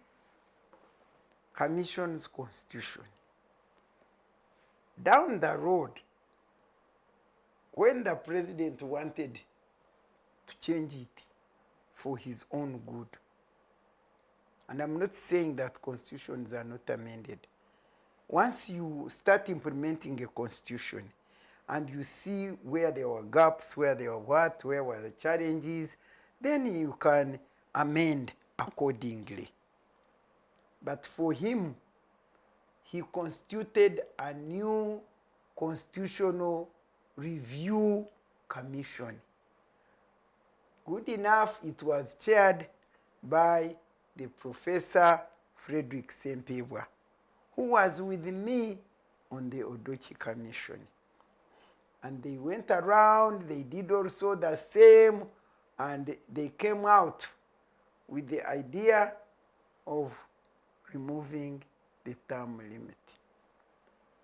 Commission's constitution. Down the road, when the president wanted to change it for his own good, and I'm not saying that constitutions are not amended. Once you start implementing a constitution and you see where there were gaps, where there were where were the challenges, then you can amend accordingly. But for him, he constituted a new constitutional review commission. Good enough, it was chaired by the Professor Frederick Sempebwa, who was with me on the Odochi Commission. And they went around, they did also the same, and they came out with the idea of removing the term limit.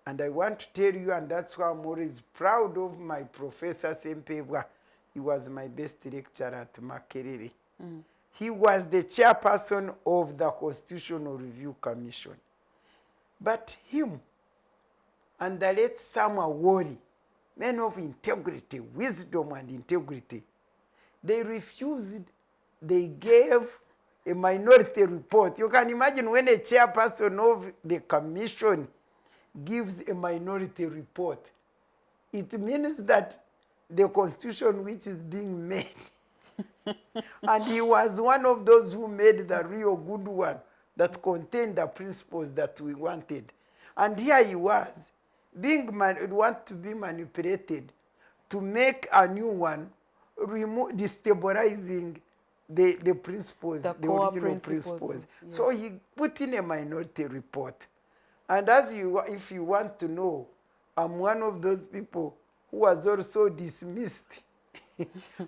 And I want to tell you, and that's why I'm always proud of my Professor Sempebwa. He was my best lecturer at Makerere. He was the chairperson of the Constitutional Review Commission. But him and the late Samuel Wori, men of integrity, wisdom and integrity, they refused, they gave a minority report. You can imagine when a chairperson of the commission gives a minority report, it means that the constitution which is being made, and he was one of those who made the real good one that contained the principles that we wanted. And here he was, want to be manipulated to make a new one, destabilizing the principles, the original principles. Yes. So he put in a minority report. And if you want to know, I'm one of those people who was also dismissed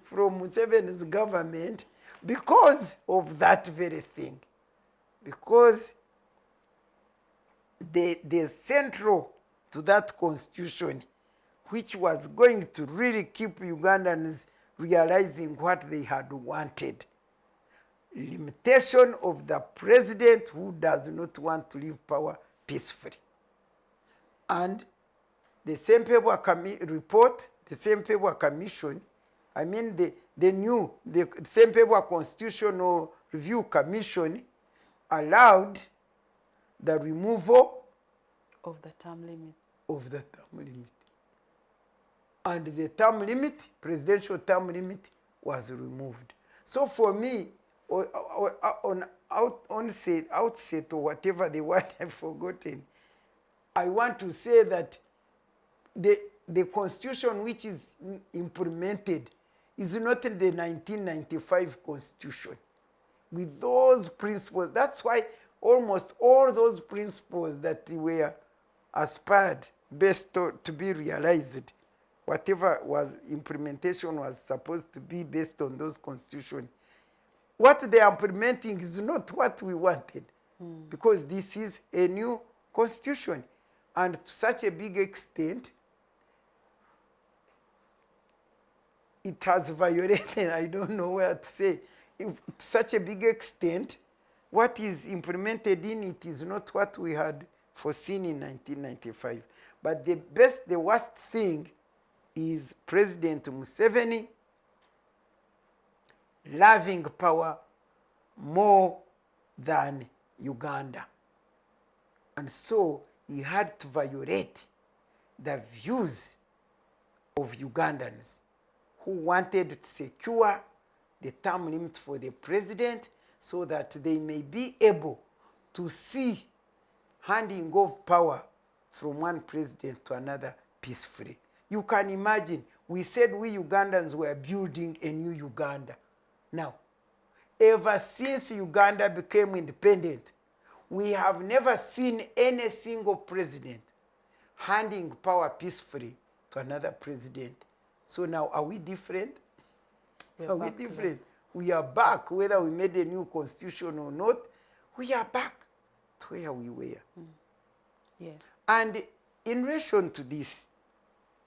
from Museveni's government because of that very thing. Because the central to that constitution, which was going to really keep Ugandans realizing what they had wanted, limitation of the president who does not want to leave power peacefully. And the same paper report, the same paper commission, I mean the same paper Constitutional Review Commission allowed the removal of the term limit. And the term limit, presidential term limit, was removed. So for me, on outset or whatever the word I've forgotten, I want to say that the constitution which is implemented is not the 1995 constitution with those principles. That's why almost all those principles that were aspired best to be realized, whatever was implementation was supposed to be based on those constitutions, what they are implementing is not what we wanted, because this is a new constitution. And to such a big extent, it has violated, I don't know where to say, to such a big extent, what is implemented in it is not what we had foreseen in 1995. But the worst thing is President Museveni loving power more than Uganda. And so he had to violate the views of Ugandans who wanted to secure the term limit for the president so that they may be able to see handing of power from one president to another peacefully. You can imagine, we said we Ugandans were building a new Uganda. Now, ever since Uganda became independent, we have never seen any single president handing power peacefully to another president. So now, are we different? Are we different? We are back, whether we made a new constitution or not, we are back to where we were. Yes. And in relation to this,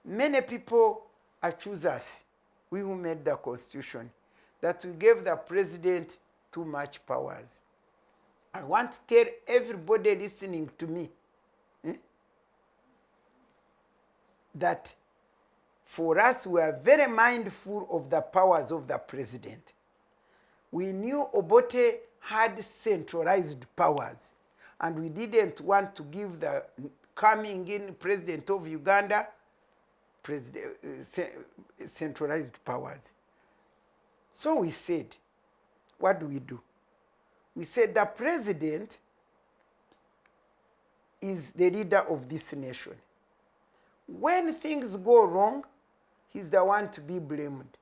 many people accuse us, we who made the constitution, that we gave the president too much powers. I want to tell everybody listening to me that for us, we are very mindful of the powers of the president. We knew Obote had centralized powers, and we didn't want to give the coming in president of Uganda centralized powers. So we said, what do? We said the president is the leader of this nation. When things go wrong, he's the one to be blamed.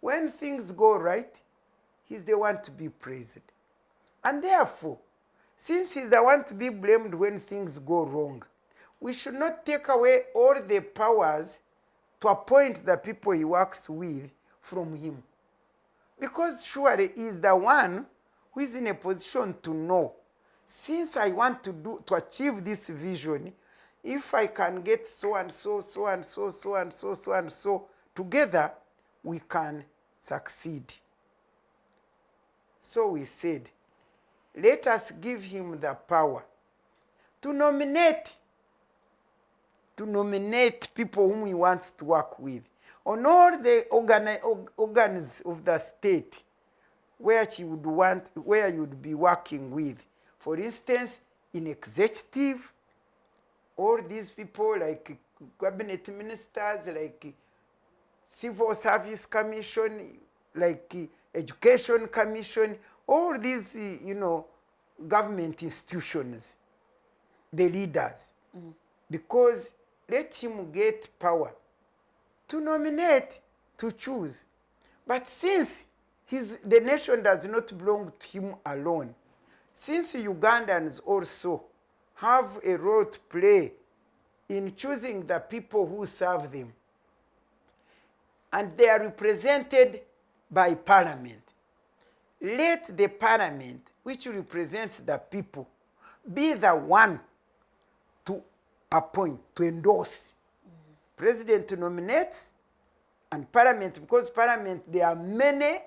When things go right, he's the one to be praised. And therefore, since he's the one to be blamed when things go wrong, we should not take away all the powers to appoint the people he works with from him. Because surely he is the one who is in a position to know, since I want to achieve this vision, if I can get so and so, so and so, so and so, so and so together, we can succeed. So we said, let us give him the power to nominate people whom he wants to work with on all the organs of the state where you would be working with. For instance, in executive, all these people like cabinet ministers, like civil service commission, like education commission, all these, government institutions, the leaders. Because let him get power to nominate, to choose. But since the nation does not belong to him alone, since Ugandans also have a role to play in choosing the people who serve them, and they are represented by parliament, let the parliament, which represents the people, be the one to appoint, to endorse. President nominates, and parliament, because parliament, there are many,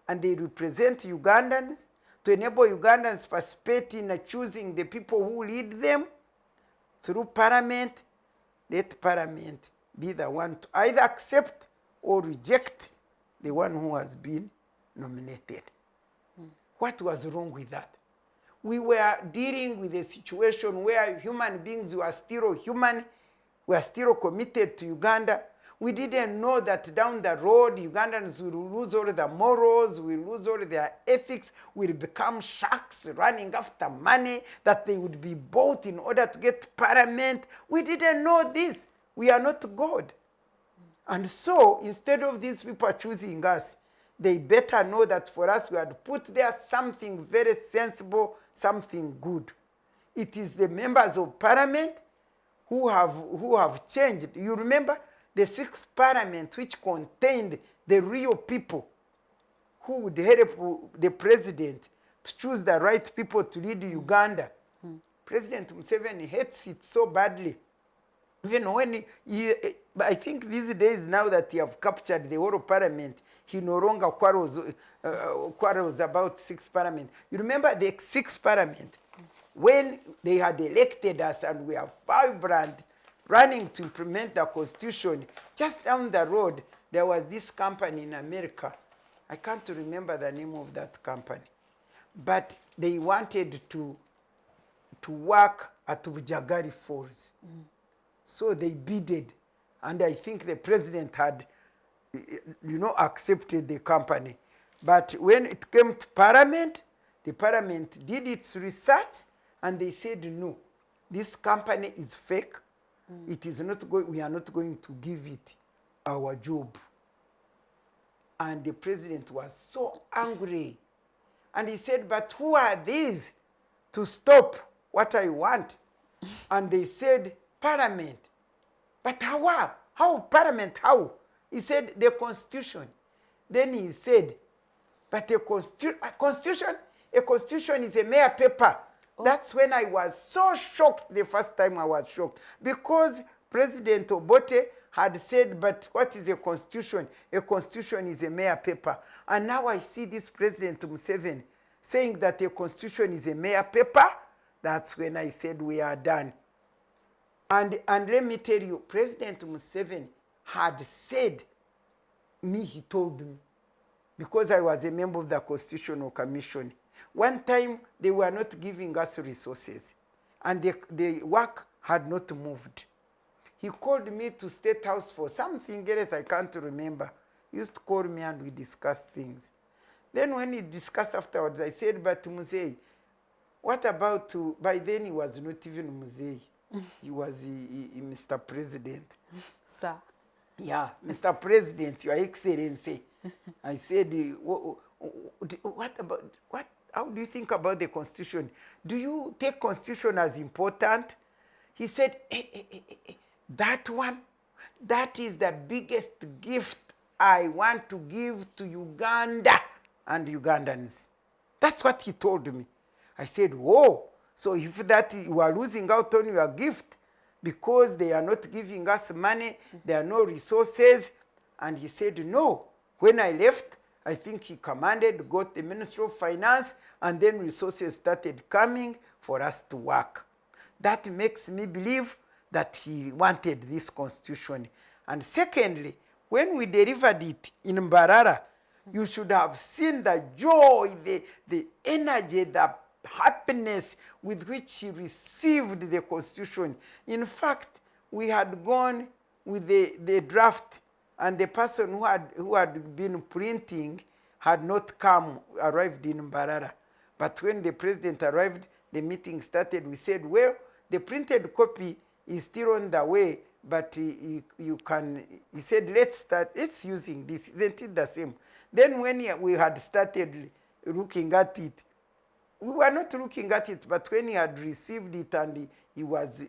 and they represent Ugandans, to enable Ugandans to participate in choosing the people who lead them through parliament. Let parliament be the one to either accept or reject the one who has been nominated. What was wrong with that? We were dealing with a situation where human beings were still human, were still committed to Uganda. We didn't know that down the road, Ugandans will lose all the morals, will lose all their ethics, will become sharks running after money, that they would be bought in order to get parliament. We didn't know this. We are not God. And so, instead of these people choosing us, they better know that for us we had put there something very sensible, something good. It is the members of parliament who have changed. You remember the 6th parliament, which contained the real people who would help the president to choose the right people to lead Uganda. President Museveni hates it so badly. Even when I think these days, now that he have captured the whole of parliament, he no longer quarrels about 6th parliament. You remember the 6th parliament, when they had elected us and we are vibrant, running to implement the constitution, just down the road, there was this company in America. I can't remember the name of that company. But they wanted to work at Bujagari Falls. So they bidded, and I think the president had, accepted the company. But when it came to parliament, the parliament did its research, and they said, no, this company is fake. It is not we are not going to give it our job. And the president was so angry. And he said, but who are these to stop what I want? And they said, parliament. But how? How parliament? How? He said, the constitution. Then he said, but a constitution is a mere paper. Oh. That's when I was so shocked. The first time I was shocked. Because President Obote had said, but what is a constitution? A constitution is a mere paper. And now I see this President Museveni saying that a constitution is a mere paper. That's when I said we are done. And let me tell you, President Museveni had said, he told me, because I was a member of the Constitutional Commission, one time they were not giving us resources, and the work had not moved. He called me to State House for something else I can't remember. He used to call me and we discussed things. Then when he discussed afterwards, I said, but Muzei, what about, by then he was not even Muzei. He was Mr. President. Sir. Yeah, Mr. President, Your Excellency. I said, what about, how do you think about the Constitution? Do you take Constitution as important? He said, that one, that is the biggest gift I want to give to Uganda and Ugandans. That's what he told me. I said, oh, so if that you are losing out on your gift because they are not giving us money, there are no resources. And he said, no. When I left, I think he commanded, got the Ministry of Finance, and then resources started coming for us to work. That makes me believe that he wanted this constitution. And secondly, when we delivered it in Mbarara, you should have seen the joy, the energy, the happiness with which he received the constitution. In fact, we had gone with the draft, and the person who had been printing had not arrived in Mbarara. But when the president arrived, the meeting started. We said, well, the printed copy is still on the way, but he said, let's using this. Isn't it the same? Then when we had started looking at it, we were not looking at it, but when he had received it and he was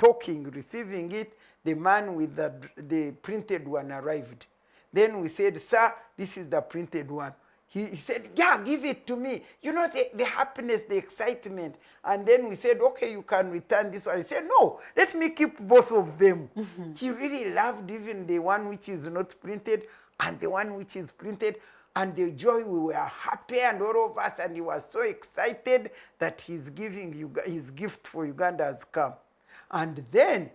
receiving it, the man with the printed one arrived. Then we said, sir, this is the printed one. He said, yeah, give it to me. You know, the happiness, the excitement. And then we said, okay, you can return this one. He said, no, let me keep both of them. He really loved even the one which is not printed and the one which is printed. And the joy, we were happy, and all of us, and he was so excited that he's giving his gift for Uganda has come. And then,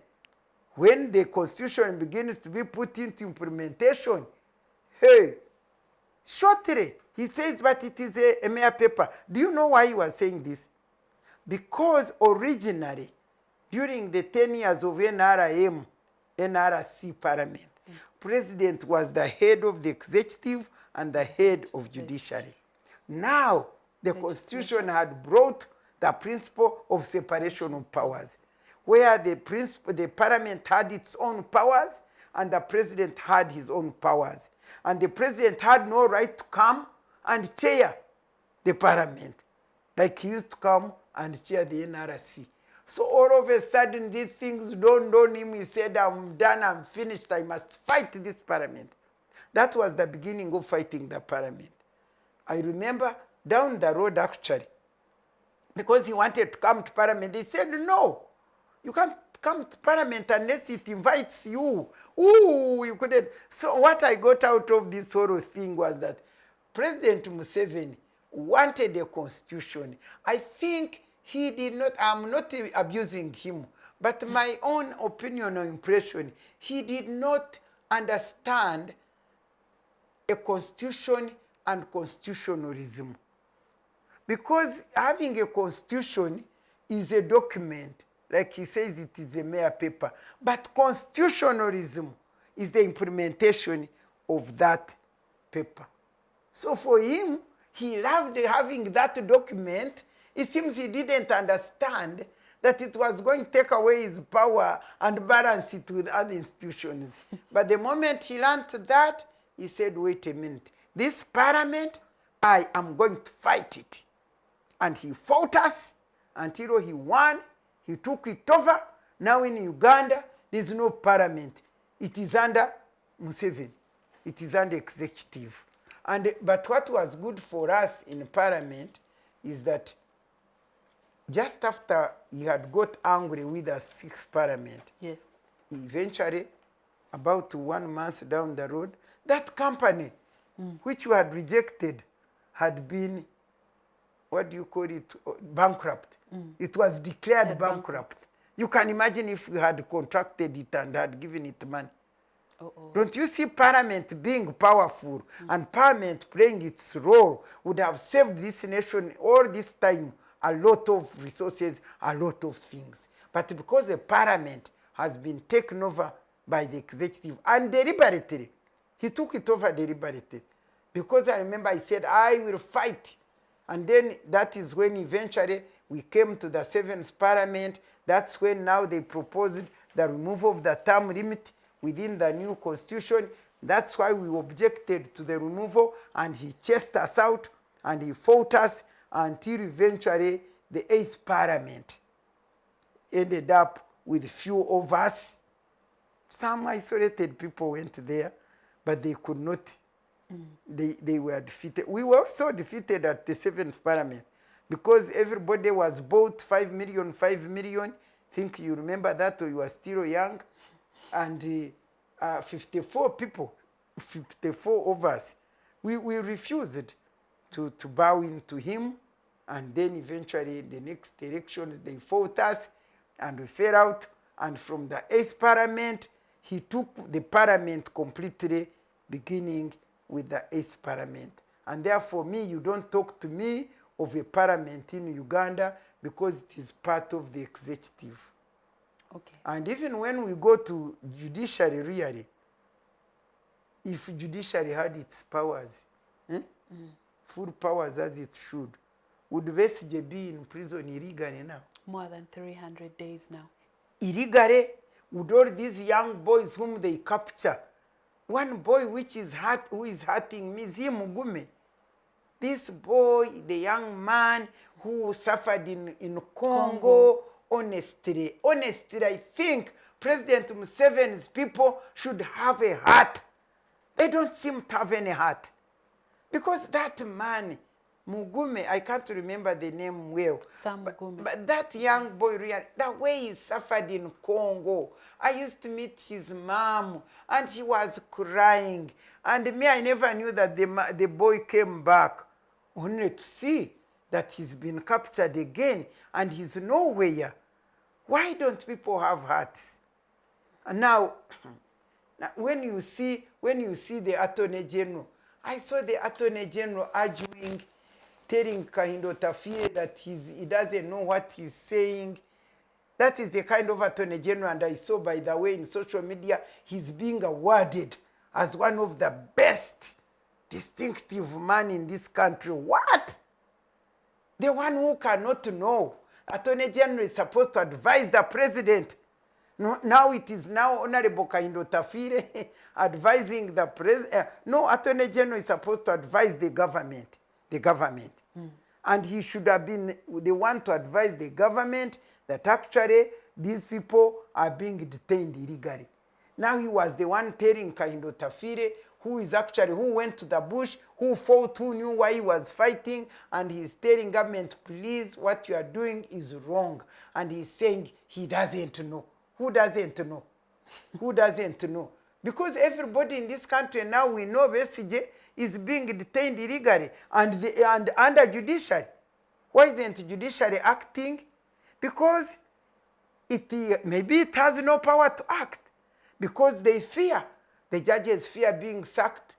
when the constitution begins to be put into implementation, hey, shortly, he says, but it is a mere paper. Do you know why he was saying this? Because originally, during the 10 years of NRC Parliament, President was the head of the executive and the head of judiciary. Now, the constitution had brought the principle of separation of powers, where the parliament had its own powers and the president had his own powers. And the president had no right to come and chair the parliament, like he used to come and chair the NRC. So all of a sudden, these things dawned on him. He said, I'm done, I'm finished, I must fight this parliament. That was the beginning of fighting the parliament. I remember down the road, actually, because he wanted to come to parliament, they said, no, you can't come to parliament unless it invites you. Ooh, you couldn't. So what I got out of this whole thing was that President Museveni wanted a constitution. I think he did not, I'm not abusing him, but my own opinion or impression, he did not understand a constitution and constitutionalism. Because having a constitution is a document, like he says, it is a mere paper. But constitutionalism is the implementation of that paper. So for him, he loved having that document. It seems he didn't understand that it was going to take away his power and balance it with other institutions. But the moment he learned that, he said, wait a minute, this parliament, I am going to fight it. And he fought us until he won. He took it over. Now in Uganda, there's no parliament. It is under Museveni. It is under executive. But what was good for us in parliament is that just after he had got angry with the sixth parliament, yes, eventually, about 1 month down the road, that company, which you had rejected, had been, what do you call it, bankrupt. It was declared bankrupt. You can imagine if we had contracted it and had given it money. Uh-oh. Don't you see Parliament being powerful and Parliament playing its role would have saved this nation all this time a lot of resources, a lot of things. But because the Parliament has been taken over by the executive and deliberately, he took it over deliberately. Because I remember I said, I will fight. And then that is when eventually we came to the seventh Parliament. That's when now they proposed the removal of the term limit within the new constitution. That's why we objected to the removal, and he chased us out and he fought us until eventually the eighth Parliament ended up with few of us. Some isolated people went there, but they could not. They were defeated. We were also defeated at the seventh Parliament because everybody was bought 5 million, 5 million. Think you remember that, or you are still young. And 54 people, 54 of us, we refused to bow into him. And then eventually the next elections, they fought us and we fell out. And from the eighth Parliament, he took the Parliament completely, beginning with the eighth Parliament. And therefore, me, you don't talk to me of a Parliament in Uganda because it is part of the executive. Okay. And even when we go to judiciary, really, if judiciary had its powers, full powers as it should, would Besigye be in prison illegally now? More than 300 days now. Illegally, with all these young boys whom they capture. One boy who is hurting me, Zimugume. This boy, the young man who suffered in Congo. Honestly, I think President Museveni's people should have a heart. They don't seem to have any heart. Because that man, Mugume, I can't remember the name well. Sam Mugume. But that young boy, really, the way he suffered in Congo, I used to meet his mom, and she was crying. And me, I never knew that the boy came back, only to see that he's been captured again, and he's nowhere. Why don't people have hearts? And now, when you see the Attorney General, I saw the Attorney General arguing, telling Kahindo Tafie that he doesn't know what he's saying. That is the kind of Attorney General, and I saw, by the way, in social media, he's being awarded as one of the best distinctive men in this country. What? The one who cannot know. Attorney General is supposed to advise the president. No, now it is now Honorable Kahindo Tafire advising the president. No, Attorney General is supposed to advise the government. And he should have been the one to advise the government that actually these people are being detained illegally. Now he was the one telling Kahindo Tafire, who went to the bush, who fought, who knew why he was fighting, and he's telling government, please, what you are doing is wrong. And he's saying he doesn't know. Who doesn't know? Who doesn't know? Because everybody in this country now, we know Besigye is being detained illegally and under judiciary. Why isn't judiciary acting? Because maybe it has no power to act. Because they fear. The judges fear being sacked.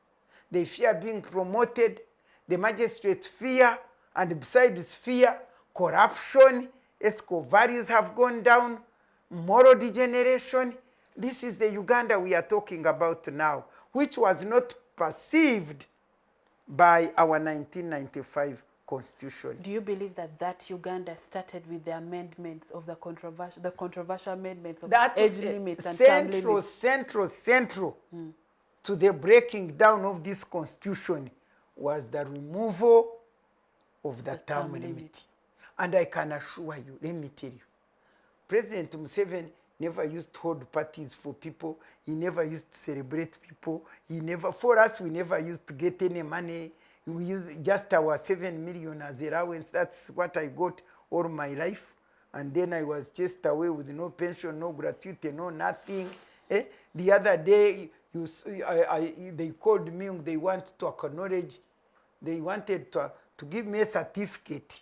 They fear being promoted. The magistrates fear. And besides fear, corruption, ethical values have gone down, moral degeneration. This is the Uganda we are talking about now, which was not perceived by our 1995 constitution. Do you believe that Uganda started with the amendments of the controversial amendments of that age limits and term limits? Central to the breaking down of this constitution was the removal of the term limit. And I can assure you, let me tell you, President Museveni never used to hold parties for people. He never used to celebrate people. For us, we never used to get any money. We used just our 7 million as allowance. That's what I got all my life. And then I was chased away with no pension, no gratuity, no nothing. The other day, they called me, they wanted to acknowledge, they wanted to give me a certificate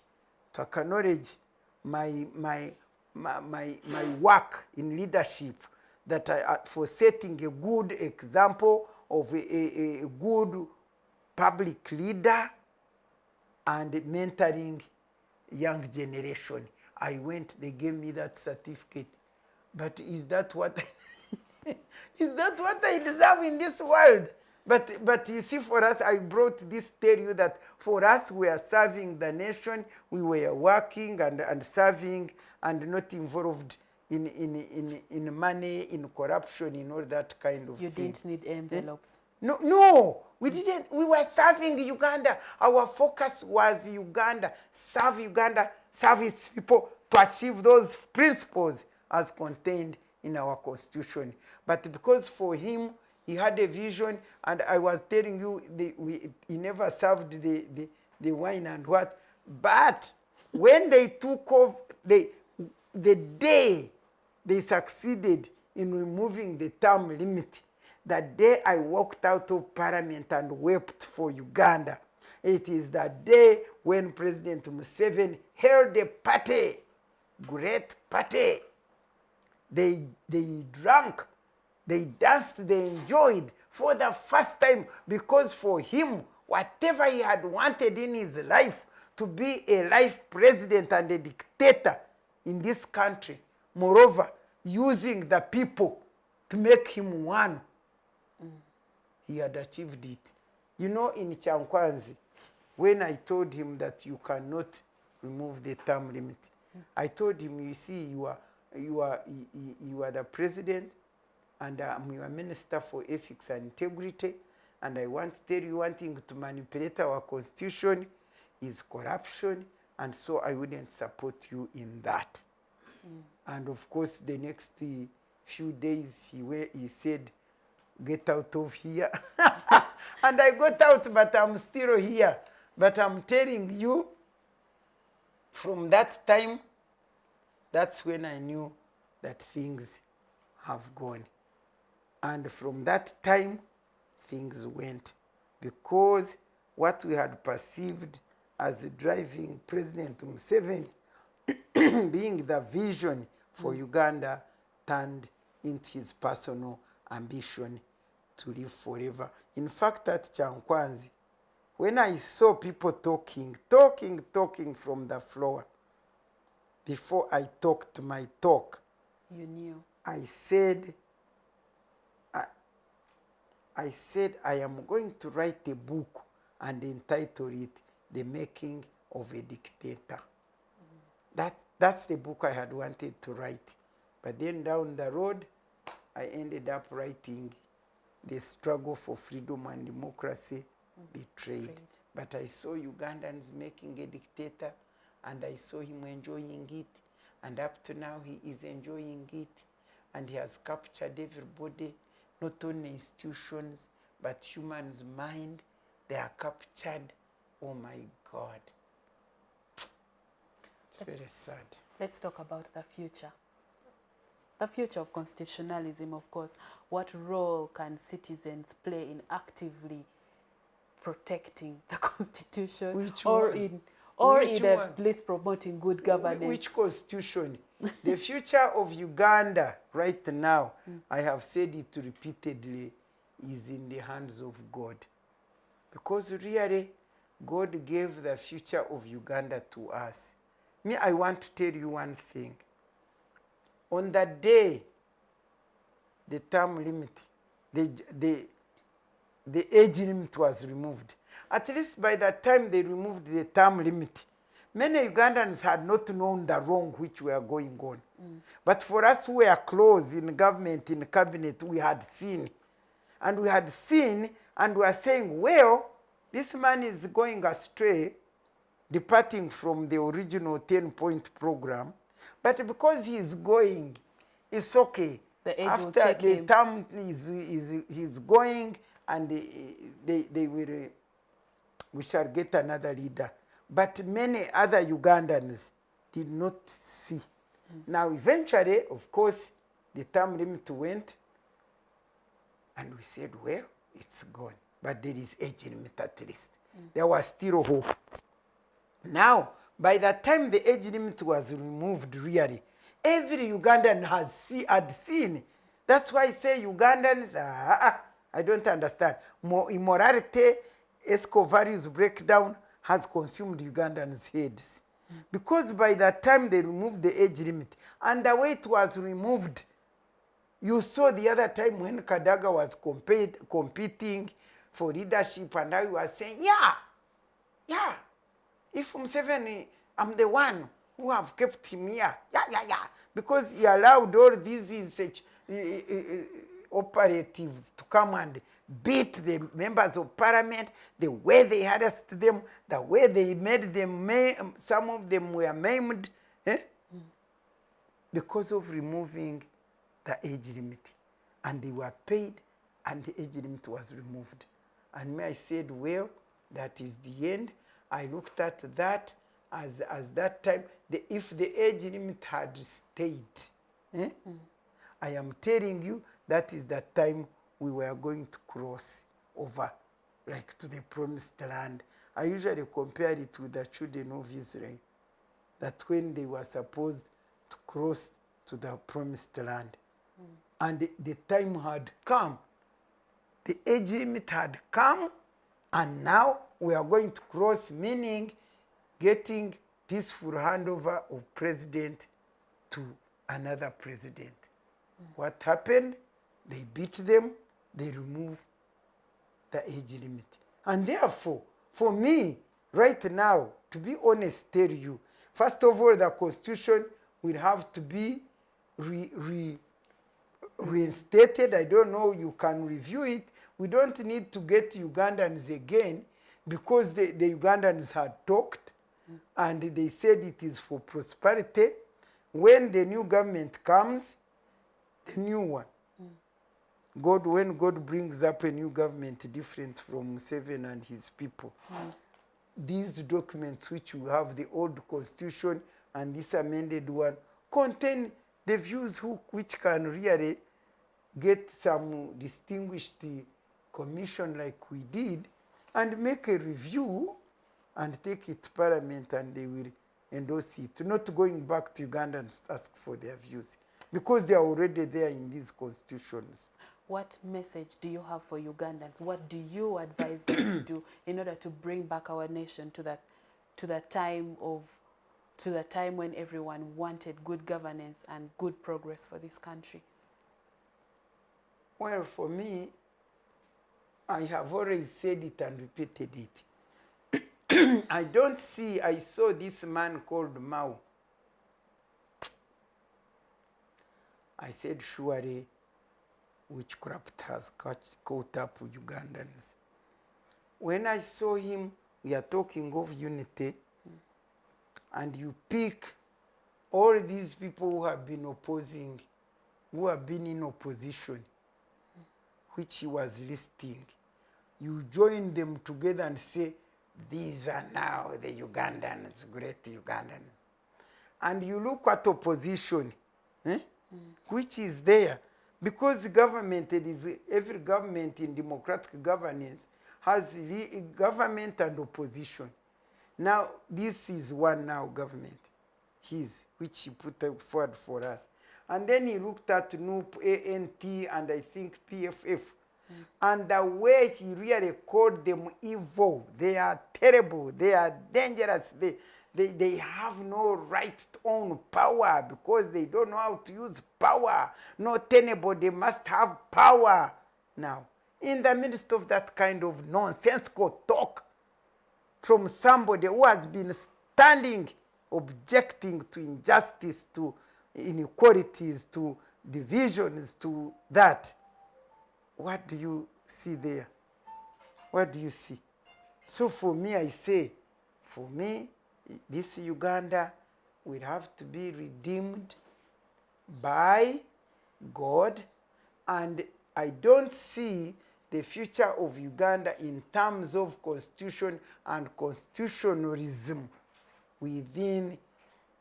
to acknowledge my my work in leadership, that for setting a good example of a good public leader and mentoring young generation. I went, they gave me that certificate. But is that what is that what I deserve in this world? But you see, for us, I brought this tell you that for us, we are serving the nation, we were working and serving and not involved in money, in corruption, in all that kind of You thing. didn't need envelopes. No, we didn't. We were serving Uganda. Our focus was Uganda, serve its people to achieve those principles as contained in our constitution. But because for him, he had a vision, and I was telling you, he never served the wine and what. But when they took off, the day they succeeded in removing the term limit, the day I walked out of Parliament and wept for Uganda, it is the day when President Museveni held a party, great party. They drank, they danced, they enjoyed for the first time, because for him, whatever he had wanted in his life, to be a life president and a dictator in this country, moreover, using the people to make him one, he had achieved it. You know, in Chankwanzi, when I told him that you cannot remove the term limit, I told him, you see, you are the president, and I'm your minister for ethics and integrity, and I want to tell you one thing: to manipulate our constitution is corruption, and so I wouldn't support you in that. And of course, the next few days, he said, get out of here. And I got out, but I'm still here. But I'm telling you, from that time, that's when I knew that things have gone. And from that time, things went. Because what we had perceived as driving President Museveni, being the vision for Uganda, turned into his personal ambition to live forever. In fact, at Chankwanzi, when I saw people talking from the floor, before I talked my talk, You knew. I said, I am going to write a book and entitle it The Making of a Dictator. That's the book I had wanted to write. But then down the road, I ended up writing The Struggle for Freedom and Democracy Betrayed. But I saw Ugandans making a dictator, and I saw him enjoying it. And up to now, he is enjoying it. And he has captured everybody, not only institutions, but humans' mind. They are captured. Oh my God. It's very sad. Let's talk about the future. The future of constitutionalism, of course. What role can citizens play in actively protecting the constitution? Which or one? in or Which in at one? least promoting good governance? Which constitution? The future of Uganda right now, I have said it repeatedly, is in the hands of God. Because really, God gave the future of Uganda to us. Me, I want to tell you one thing. On that day, the term limit, the age limit was removed. At least by the time they removed the term limit, many Ugandans had not known the wrong which were going on. But for us who were close in government, in cabinet, we had seen. And we had seen, and we were saying, well, this man is going astray, departing from the original 10-point program. But because he is going, it's okay. The age will After check the him. term he's going, and they will, we shall get another leader. But many other Ugandans did not see. Now, eventually, of course, the term limit went, and we said, well, it's gone. But there is age limit at least. There was still hope. Now, by the time the age limit was removed, really, every Ugandan had seen. That's why I say Ugandans, I don't understand. Immorality, ethical values breakdown has consumed Ugandans' heads. Because by the time they removed the age limit, and the way it was removed, you saw the other time when Kadaga was competing for leadership, and I was saying, yeah, if Museveni, I'm the one who have kept him here. Yeah. Because he allowed all these operatives to come and beat the members of parliament, the way they harassed them, the way they made them, some of them were maimed, because of removing the age limit. And they were paid, and the age limit was removed. And me, I said, well, that is the end. I looked at that as that time, if the age limit had stayed, I am telling you, that is the time we were going to cross over, like to the promised land. I usually compare it with the children of Israel, that when they were supposed to cross to the promised land, and the time had come, the age limit had come, and now we are going to cross, meaning getting peaceful handover of president to another president. What happened? They beat them, they removed the age limit. And therefore, for me, right now, to be honest, tell you, first of all, the constitution will have to be reinstated. I don't know, you can review it. We don't need to get Ugandans again, because the Ugandans had talked, and they said it is for prosperity. When the new government comes, the new one, when God brings up a new government different from Museveni and his people, these documents which we have, the old constitution and this amended one, contain the views which can really get some distinguished commission like we did, and make a review and take it to Parliament, and they will endorse it, not going back to Uganda and ask for their views, because they are already there in these constitutions. What message do you have for Ugandans? What do you advise them to do in order to bring back our nation to the time when everyone wanted good governance and good progress for this country? Well, for me, I have always said it and repeated it. I saw this man called Mao. I said, surely witchcraft has caught up with Ugandans. When I saw him, we are talking of unity, and you pick all these people who have been opposing, who have been in opposition, which he was listing. You join them together and say, these are now the Ugandans, great Ugandans. And you look at opposition, which is there. Because every government in democratic governance has government and opposition. Now, this is one now government, which he put forward for us. And then he looked at NUP, ANT, and I think PFF. And the way he really called them evil, they are terrible, they are dangerous, they have no right to own power because they don't know how to use power. Not anybody must have power. Now, in the midst of that kind of nonsensical talk from somebody who has been standing, objecting to injustice, to inequalities, to divisions, to that, what do you see there? What do you see? So for me, I say, for me, this Uganda will have to be redeemed by God, and I don't see the future of Uganda in terms of constitution and constitutionalism within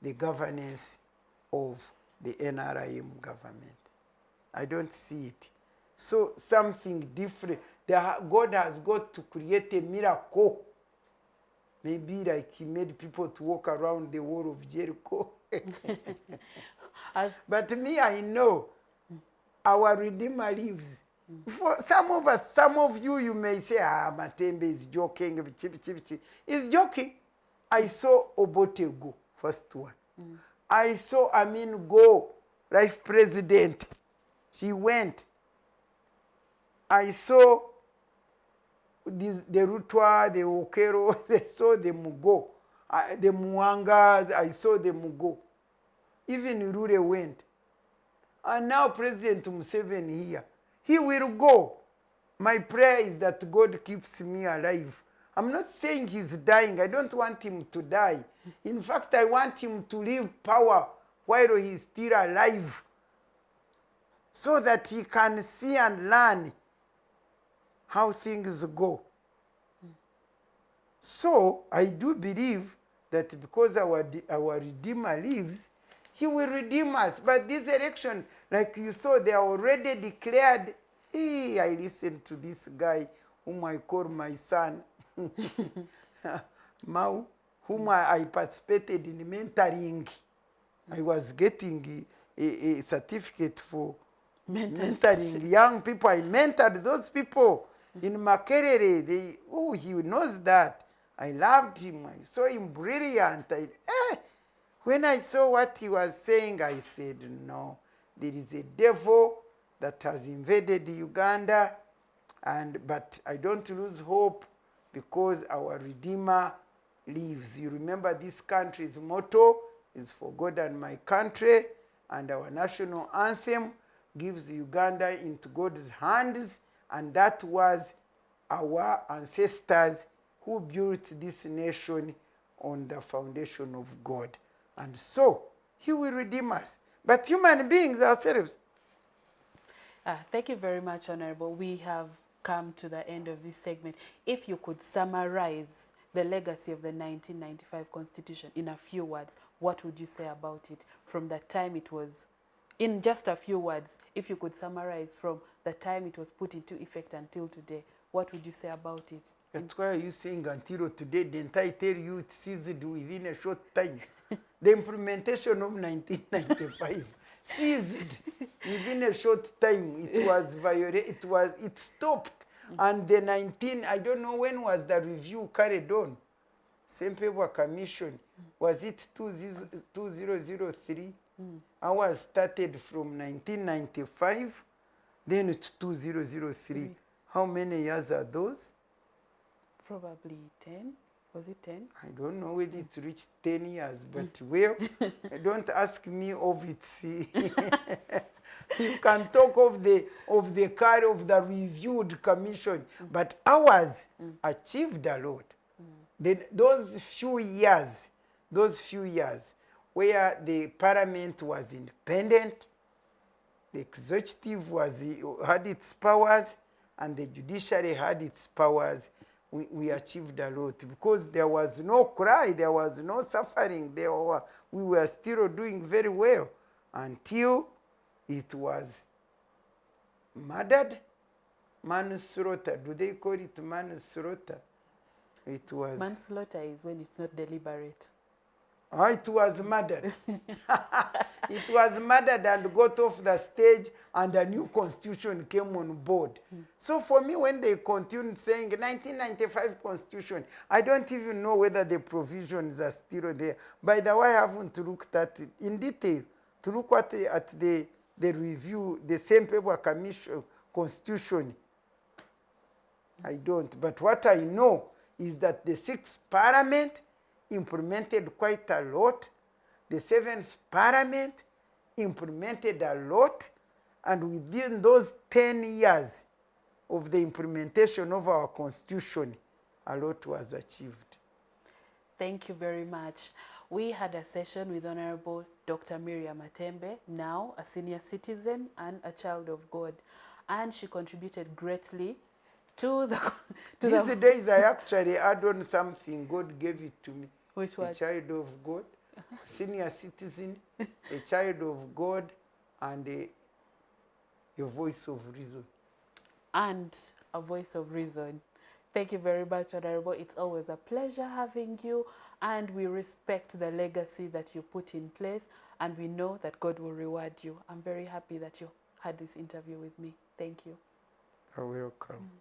the governance of the NRIM government. I don't see it. So something different. God has got to create a miracle. Maybe like he made people to walk around the wall of Jericho. As But me, I know our Redeemer lives. For some of us, some of you, you may say, Matembe is joking. He's joking. I saw Obote go, first one. I saw Amin go, life president. She went. I saw the Rutwa, the Okero, I saw them go. The Muangas, I saw them go. Even Rure went. And now President Museveni here. He will go. My prayer is that God keeps me alive. I'm not saying he's dying. I don't want him to die. In fact, I want him to leave power while he's still alive, so that he can see and learn how things go. So I do believe that because our Redeemer lives, he will redeem us. But these elections, like you saw, they are already declared. Hey, I listened to this guy whom I call my son, Mau, whom I participated in mentoring. I was getting a certificate for mentoring young people. I mentored those people in Makerere. He knows that. I loved him. I saw him brilliant. When I saw what he was saying, I said, no, there is a devil that has invaded Uganda, but I don't lose hope because our Redeemer lives. You remember this country's motto is for God and my country, and our national anthem gives Uganda into God's hands, and that was our ancestors who built this nation on the foundation of God. And so, he will redeem us. But human beings ourselves. Thank you very much, Honorable. We have come to the end of this segment. If you could summarize the legacy of the 1995 Constitution in a few words, what would you say about it from the time it was, in just a few words, if you could summarize from the time it was put into effect until today, what would you say about it? That's why you saying until today, didn't I tell you it ceased within a short time? The implementation of 1995 ceased within a short time. It was violated. It stopped. And the I don't know when was the review carried on. Same paper commission. Was it 2003? Ours started from 1995, then to 2003. How many years are those? Probably 10. Was it 10? I don't know whether it reached 10 years, but well, don't ask me of its. You can talk of the reviewed commission, but ours achieved a lot. Then those few years where the parliament was independent, the executive had its powers, and the judiciary had its powers. We achieved a lot because there was no cry, there was no suffering. We were still doing very well until it was murdered, manslaughter. Do they call it manslaughter? It was manslaughter is when it's not deliberate. It was murdered. It was murdered and got off the stage, and a new constitution came on board. So for me, when they continued saying 1995 constitution, I don't even know whether the provisions are still there. By the way, I haven't looked at it in detail to look at the review, the same paper commission constitution. I don't. But what I know is that the 6th Parliament implemented quite a lot. The 7th Parliament implemented a lot. And within those 10 years of the implementation of our Constitution, a lot was achieved. Thank you very much. We had a session with Honorable Dr. Miria Matembe, now a senior citizen and a child of God. And she contributed greatly to the... These days I actually add on something. God gave it to me. Which one? A child of God, senior citizen, a child of God, and a voice of reason. And a voice of reason. Thank you very much, Honorable. It's always a pleasure having you, and we respect the legacy that you put in place, and we know that God will reward you. I'm very happy that you had this interview with me. Thank you. You're welcome.